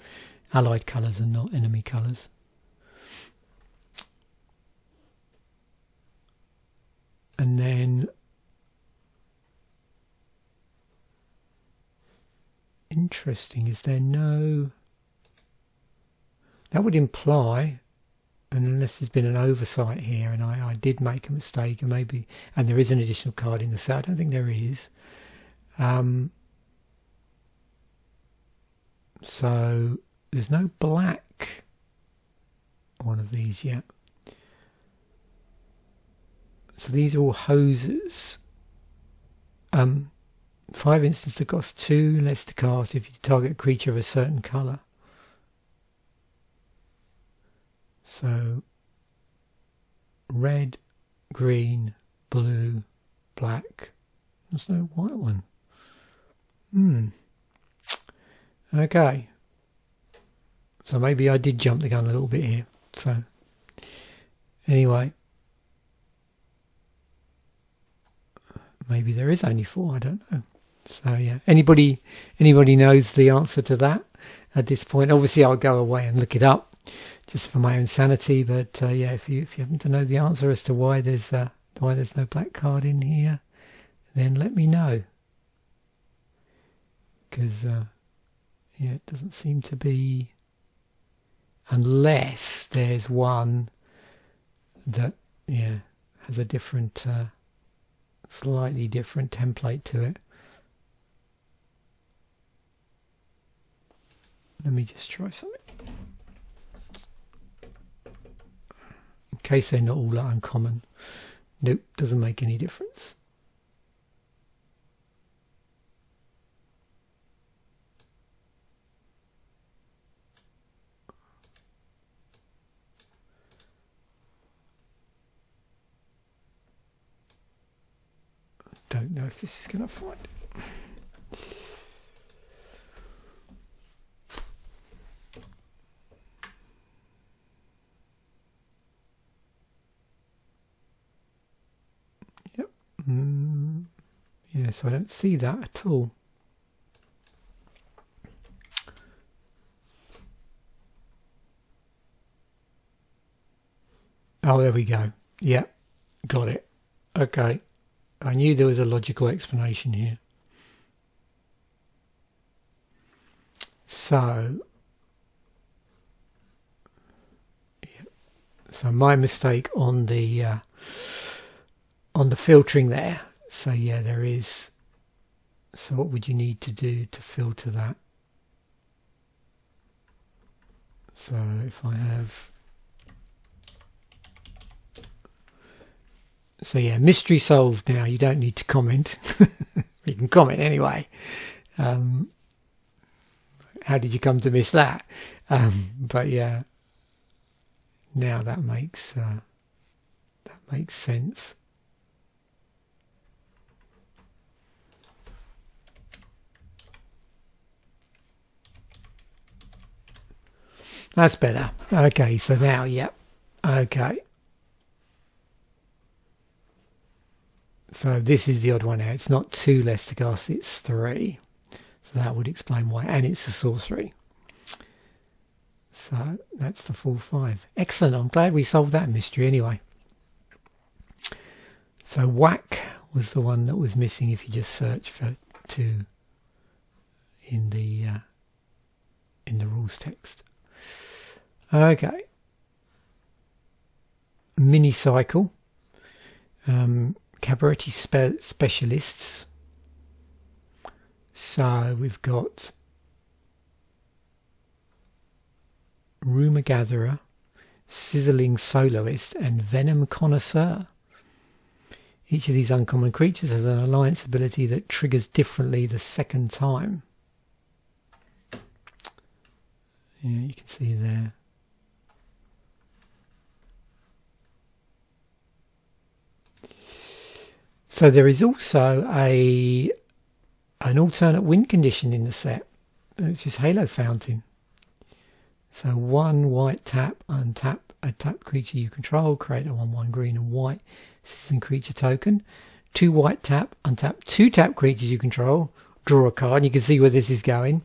allied colours and not enemy colours. And then interesting, is there no, that would imply, and unless there's been an oversight here and I did make a mistake, and there is an additional card in the set, I don't think there is. So there's no black one of these yet. So these are all hoses. 5 instants to cost 2 less to cast if you target a creature of a certain colour. So red, green, blue, black. There's no white one. Okay. So maybe I did jump the gun a little bit here. So anyway. Maybe there is only 4, I don't know. So yeah, anybody knows the answer to that at this point? Obviously I'll go away and look it up just for my own sanity, but yeah, if you happen to know the answer as to why there's no black card in here, then let me know, because yeah, it doesn't seem to be, unless there's one that has a different slightly different template to it. Let me just try something. In case they're not all that uncommon. Nope, doesn't make any difference. Don't know if this is going to find it. Yep. Yes, I don't see that at all. Oh, there we go. Yep, got it. Okay. I knew there was a logical explanation here. So my mistake on the filtering there. So yeah, there is. So what would you need to do to filter that? So if I have, so yeah, mystery solved now. You don't need to comment. You can comment anyway. How did you come to miss that? But yeah, now that makes sense. That's better. Okay, so now, yep. Okay. So this is the odd one out. It's not 2 Lestergas, it's 3. So that would explain why. And it's a sorcery. So that's the full 5. Excellent. I'm glad we solved that mystery anyway. So whack was the one that was missing if you just search for 2 in the rules text. Okay. Mini cycle. Cabaretti specialists. So we've got Rumour Gatherer, Sizzling Soloist, and Venom Connoisseur. Each of these uncommon creatures has an alliance ability that triggers differently the second time. Yeah, you can see there. So there is also an alternate win condition in the set, which is Halo Fountain. So 1 white tap, untap a tapped creature you control, create a 1/1 green and white citizen creature token. 2 white tap, untap 2 tap creatures you control, draw a card. You can see where this is going.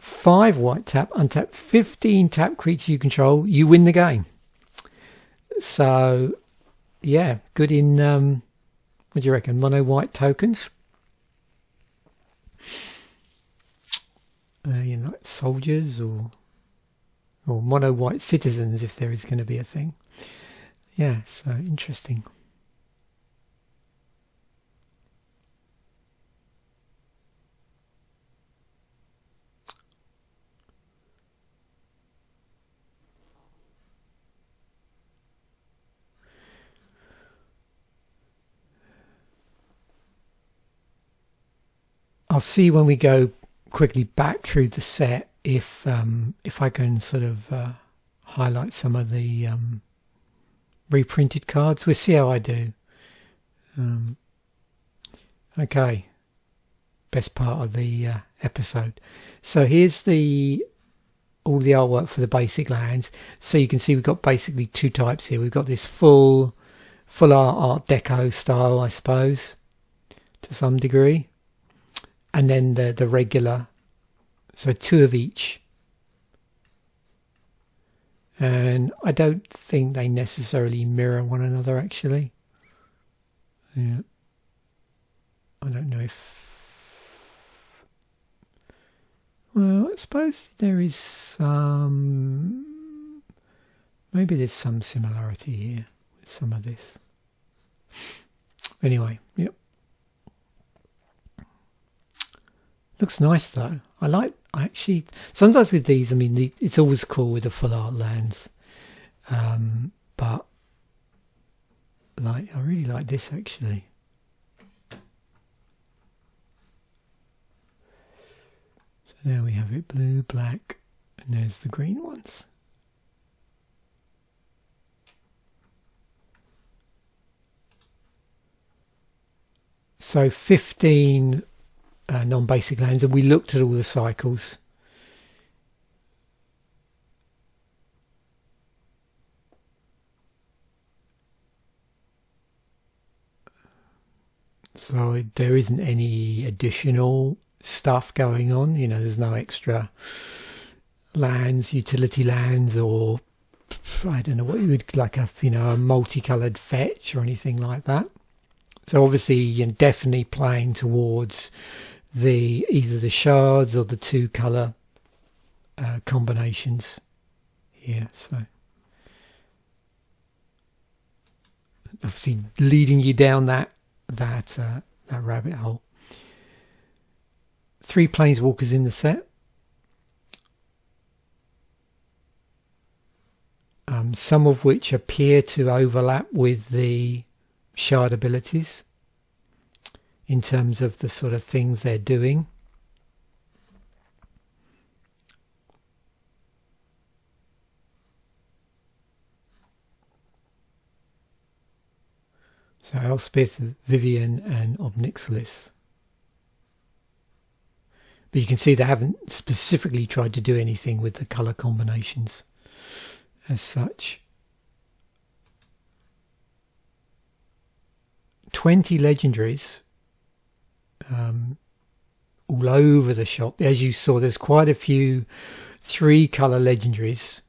5 white tap, untap 15 tap creatures you control, you win the game. So yeah, good in what do you reckon? Mono white tokens. You know, soldiers or mono white citizens, if there is going to be a thing. Yeah, so interesting. I'll see when we go quickly back through the set if I can sort of highlight some of the reprinted cards. We'll see how I do. Okay, best part of the episode. So here's all the artwork for the basic lands. So you can see we've got basically 2 types here. We've got this full art deco style, I suppose, to some degree. And then the regular, so 2 of each. And I don't think they necessarily mirror one another, actually. Yeah. I don't know if... Well, I suppose there is some... Maybe there's some similarity here with some of this. Anyway, yep. Looks nice though. I actually sometimes with these, I mean, it's always cool with the full art lands, but I really like this actually. So there we have it, blue, black, and there's the green ones. So 15 non-basic lands, and we looked at all the cycles. So there isn't any additional stuff going on, you know, there's no extra lands, utility lands, or I don't know what you would like a, you know, a multicolored fetch or anything like that. So obviously you're definitely playing towards the either the shards or the two color combinations here. So obviously leading you down that rabbit hole. 3 planeswalkers in the set. Some of which appear to overlap with the shard abilities in terms of the sort of things they're doing. So Elspeth, Vivian and Obnixilis. But you can see they haven't specifically tried to do anything with the colour combinations as such. 20 legendaries all over the shop. As you saw, there's quite a few 3-colour legendaries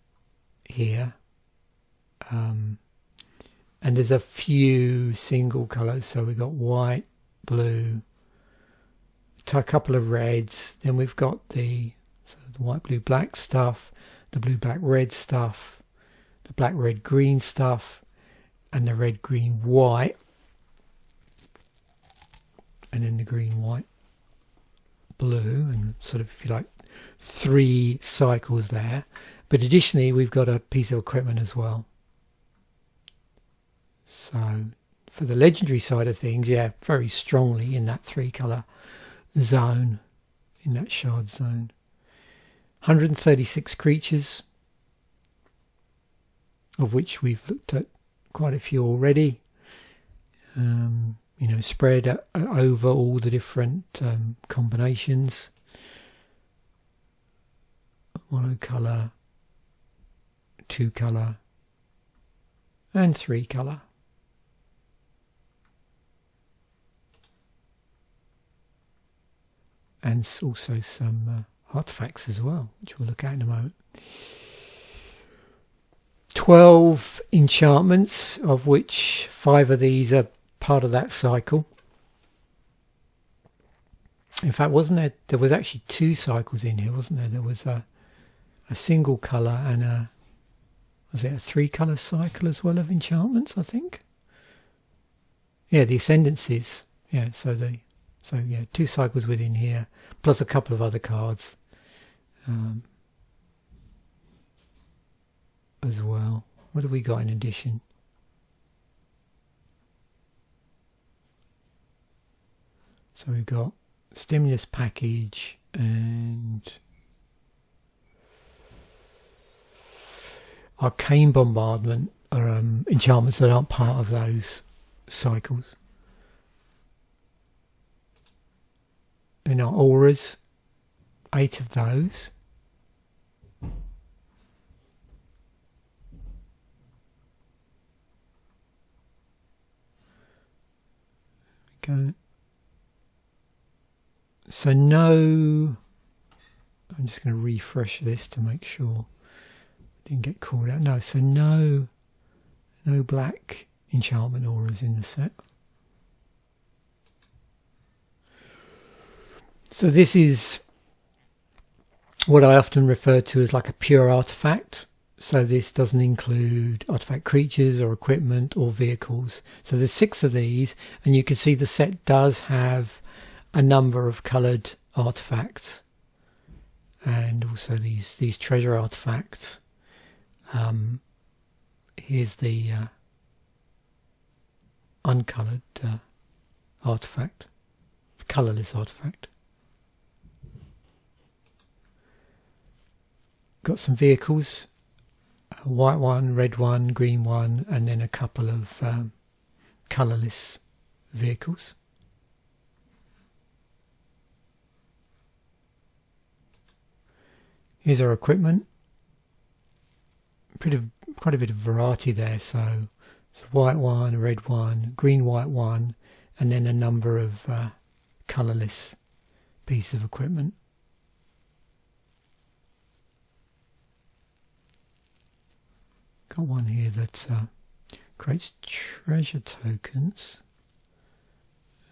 here. And there's a few single colours. So we've got white, blue, a couple of reds. Then we've got the white, blue, black stuff, the blue, black, red stuff, the black, red, green stuff, and the red, green, white. And then the green, white, blue, and sort of, if you like, 3 cycles there. But additionally, we've got a piece of equipment as well. So for the legendary side of things, yeah, very strongly in that 3-colour zone, in that shard zone. 136 creatures, of which we've looked at quite a few already. You know, spread over all the different combinations. Monocolour, 2-colour, and 3-colour. And also some artifacts as well, which we'll look at in a moment. 12 enchantments, of which 5 of these are part of that cycle. In fact, wasn't there? There was actually 2 cycles in here, wasn't there? There was a single colour and was it a 3-colour cycle as well of enchantments, I think? Yeah, the ascendancies. Yeah, so yeah, 2 cycles within here, plus a couple of other cards as well. What have we got in addition? So we've got stimulus package and arcane bombardment are enchantments that aren't part of those cycles. In our auras, 8 of those. Go. So no, I'm just going to refresh this to make sure I didn't get called out. No, so no black enchantment auras in the set. So this is what I often refer to as like a pure artifact. So this doesn't include artifact creatures or equipment or vehicles. So there's 6 of these, and you can see the set does have a number of coloured artifacts, and also these treasure artifacts. Here's the uncoloured artifact, colourless artifact. Got some vehicles, a white one, red one, green one, and then a couple of colourless vehicles. Here's our equipment. Quite a bit of variety there. So it's a white one, a red one, green white one, and then a number of colourless pieces of equipment. Got one here that creates treasure tokens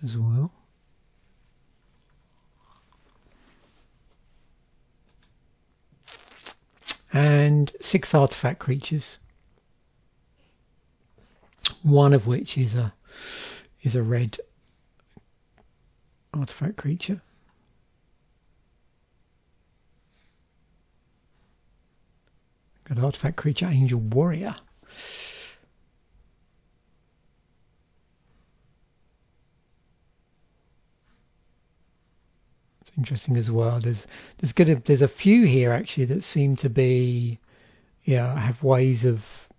as well. And 6 artifact creatures, one of which is a red artifact creature. Got artifact creature Angel Warrior. Interesting as well. There's a few here actually that seem to be, have ways of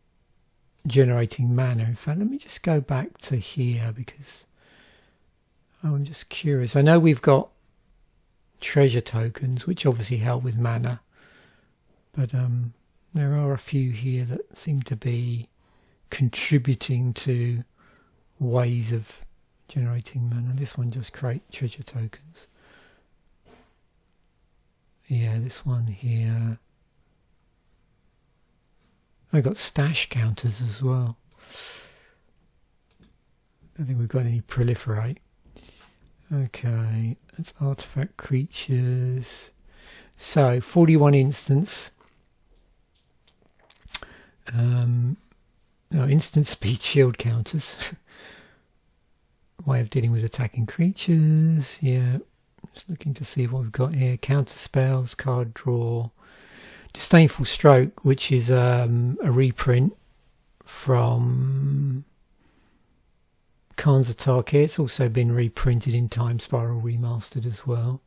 generating mana. In fact, let me just go back to here because I'm just curious. I know we've got treasure tokens which obviously help with mana, but there are a few here that seem to be contributing to ways of generating mana. This one just creates treasure tokens. Yeah, this one here. I got stash counters as well. I don't think we've got any proliferate. Okay, that's artifact creatures. So 41 instance. No, instant speed shield counters. Way of dealing with attacking creatures. Yeah. Just looking to see what we've got here. Counter spells, card draw, Disdainful Stroke, which is a reprint from Khan's Attack here. It's also been reprinted in Time Spiral Remastered as well.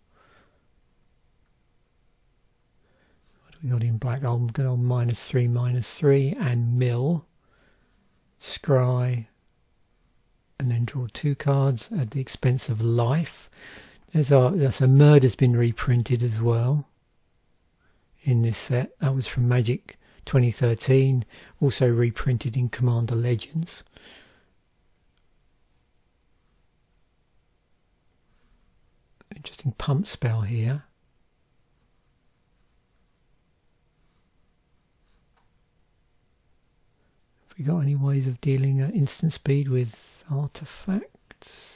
What do we got in black? I'm going on -3/-3 and mill, scry, and then draw 2 cards at the expense of life. That's a Murder's been reprinted as well in this set. That was from Magic 2013, also reprinted in Commander Legends. Interesting pump spell here. Have we got any ways of dealing at instant speed with artifacts?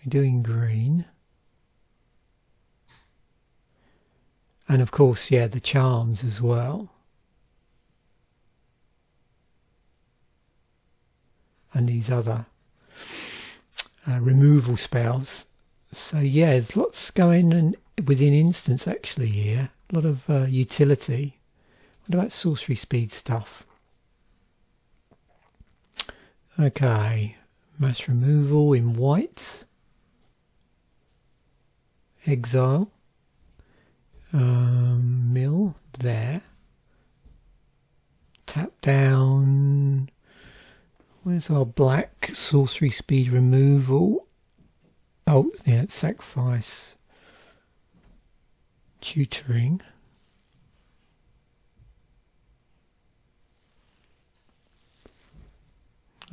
Doing green, and of course, yeah, the charms as well, and these other removal spells. So yeah, there's lots going on within instance actually here. A lot of utility. What about sorcery speed stuff? Okay, mass removal in white. Exile, mill there, tap down. Where's our black sorcery speed removal? Oh yeah, it's sacrifice, tutoring.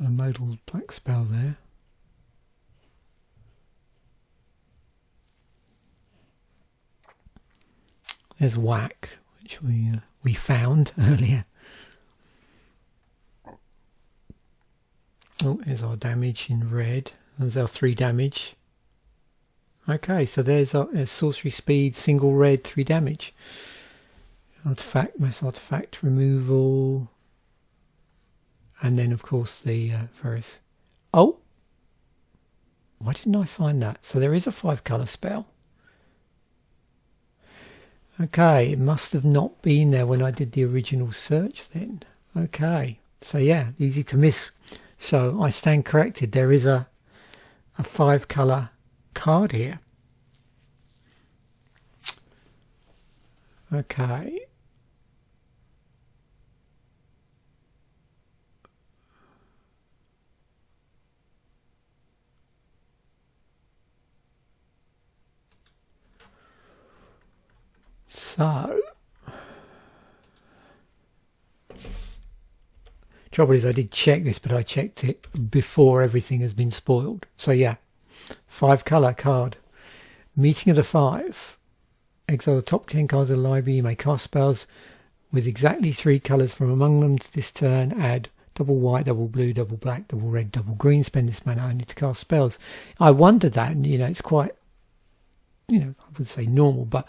A modal black spell there. There's whack, which we found earlier. Oh, here's our damage in red. There's our 3 damage. Okay, so there's our sorcery speed, single red, 3 damage. Artifact, mass artifact removal. And then, of course, the various... Oh! Why didn't I find that? So there is a 5-colour spell. Okay, it must have not been there when I did the original search then. Okay, so yeah, easy to miss. So I stand corrected. There is a 5-colour card here. Okay. So, trouble is I did check this, but I checked it before everything has been spoiled. So yeah, 5 colour card. Meeting of the 5. Exile the top 10 cards of the library. You may cast spells with exactly 3 colours from among them to this turn. Add double white, double blue, double black, double red, double green. Spend this mana only to cast spells. I wondered that, and it's quite, I would say normal, but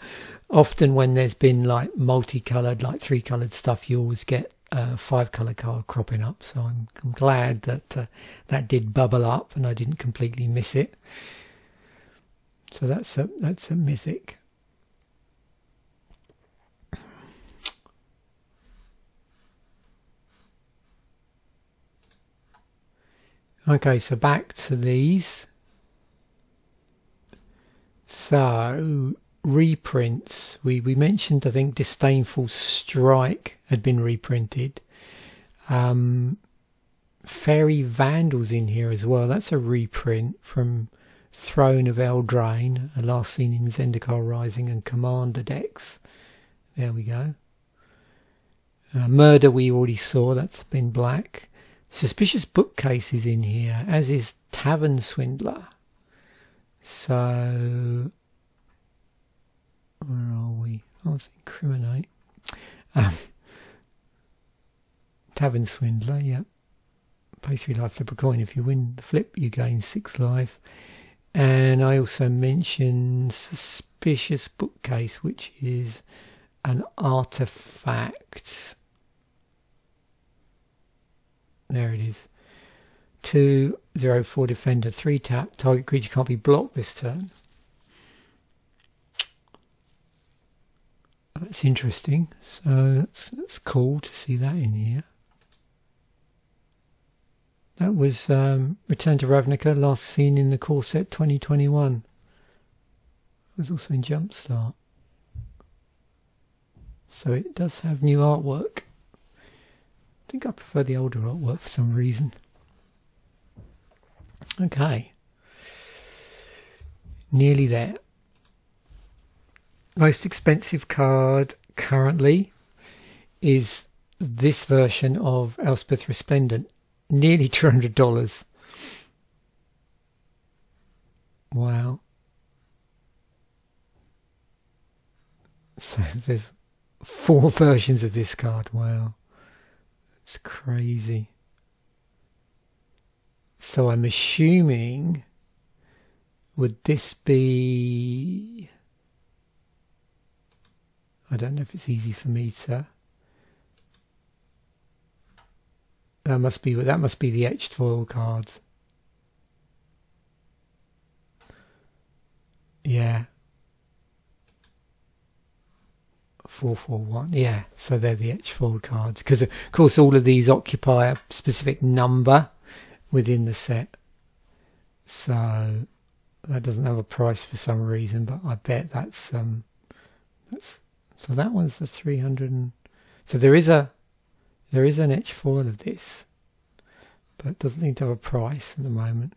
often when there's been like multicoloured, like 3 coloured stuff, you always get a 5 colour card cropping up. So I'm glad that that did bubble up and I didn't completely miss it. So that's a mythic. Okay, so back to these. So reprints. We mentioned, I think, Disdainful Strike had been reprinted. Fairy Vandals in here as well. That's a reprint from Throne of Eldraine, last seen in Zendikar Rising and Commander decks. There we go. Murder we already saw. That's been black. Suspicious Bookcase is in here, as is Tavern Swindler. So, where are we? Oh, it's Incriminate. Tavern Swindler, yeah. Pay 3 life, flip a coin. If you win the flip, you gain 6 life. And I also mentioned Suspicious Bookcase, which is an artifact. There it is. 2/0/4 defender, 3 tap. Target creature can't be blocked this turn. That's interesting. So that's cool to see that in here. That was Return to Ravnica, last seen in the core set 2021. It was also in Jumpstart. So it does have new artwork. I think I prefer the older artwork for some reason. Okay. Nearly there. Most expensive card currently is this version of Elspeth Resplendent. Nearly $200. Wow. So there's 4 versions of this card. Wow. It's crazy. So I'm assuming, would this be, I don't know if it's easy for me to, that must be the etched foil cards. Yeah. 441. Yeah, so they're the etched foil cards. Because of course all of these occupy a specific number within the set. So that doesn't have a price for some reason, but I bet that's so that one's the 300 so there is an etched foil of this, but it doesn't seem to have a price at the moment.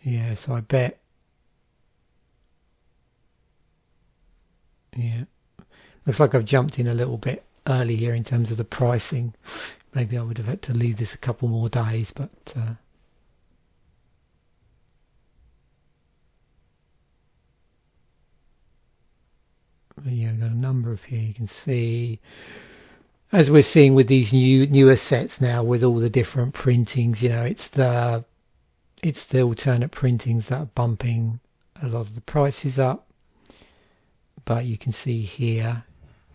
Yeah, so I bet, yeah, looks like I've jumped in a little bit early here in terms of the pricing. Maybe I would have had to leave this a couple more days, but yeah, we've got a number of here. You can see, as we're seeing with these newer sets now, with all the different printings, it's the alternate printings that are bumping a lot of the prices up. But you can see here,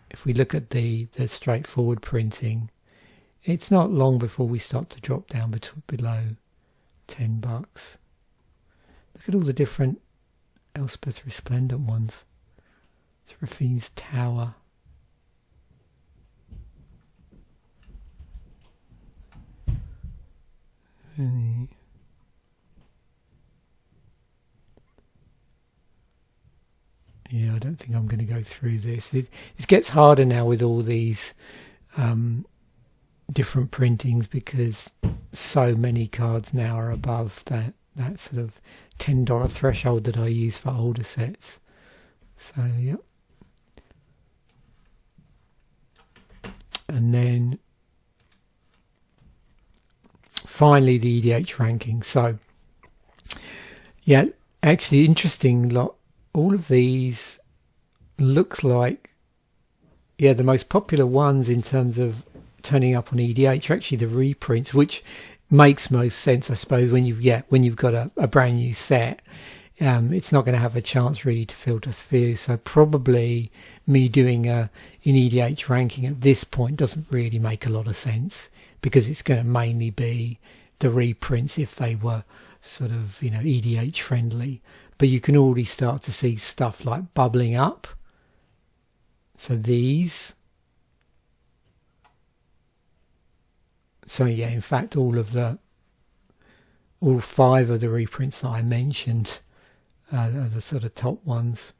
if we look at the straightforward printing, it's not long before we start to drop down below $10. Look at all the different Elspeth Resplendent ones. Serafine's Tower. Yeah, I don't think I'm going to go through this. It gets harder now with all these different printings, because so many cards now are above that sort of $10 threshold that I use for older sets. So, yeah. and then finally the EDH ranking. So yeah, actually interesting lot. All of these looks like, yeah, the most popular ones in terms of turning up on EDH are actually the reprints, which makes most sense, I suppose, when you've got a brand new set. It's not going to have a chance really to filter through. So probably me doing an EDH ranking at this point doesn't really make a lot of sense, because it's going to mainly be the reprints if they were sort of, EDH friendly. But you can already start to see stuff like bubbling up. So these. So yeah, in fact, all 5 of the reprints that I mentioned are the sort of top ones.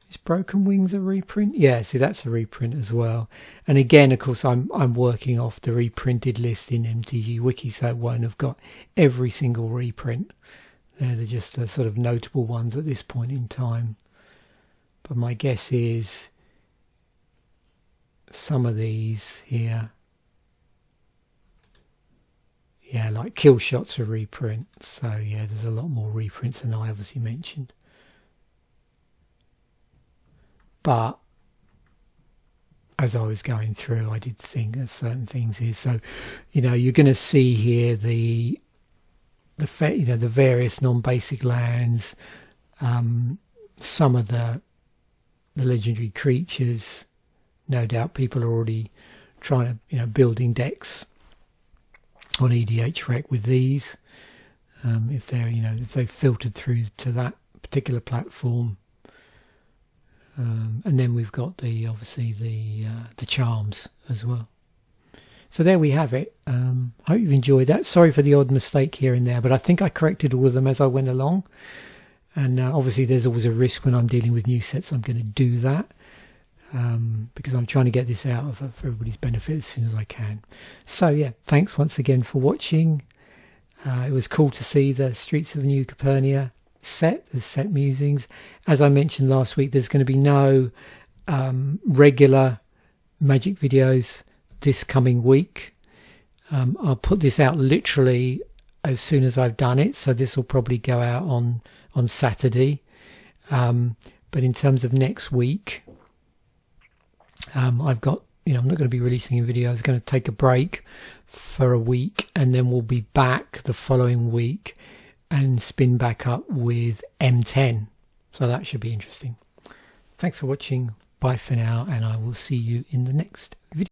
Is Broken Wings a reprint? Yeah, see, that's a reprint as well. And again, of course, I'm working off the reprinted list in MTG Wiki, so it won't have got every single reprint. They're just the sort of notable ones at this point in time. But my guess is some of these here, yeah, like Kill Shot's a reprint. So yeah, there's a lot more reprints than I obviously mentioned. But as I was going through, I did think of certain things here. So, you're going to see here the various non-basic lands, some of the legendary creatures. No doubt people are already trying to, building decks on EDH Rec with these. If they've filtered through to that particular platform. And then we've got obviously the charms as well. So there we have it. Hope you've enjoyed that. Sorry for the odd mistake here and there, but I think I corrected all of them as I went along. And obviously there's always a risk when I'm dealing with new sets. I'm going to do that because I'm trying to get this out for everybody's benefit as soon as I can. So yeah, thanks once again for watching. It was cool to see the Streets of New Capenna set Musings. As I mentioned last week, there's going to be no regular Magic videos this coming week. I'll put this out literally as soon as I've done it, so this will probably go out on Saturday. But in terms of next week, I've got, I'm not going to be releasing a video. I was going to take a break for a week, and then we'll be back the following week and spin back up with M10. So that should be interesting. Thanks for watching. Bye for now, and I will see you in the next video.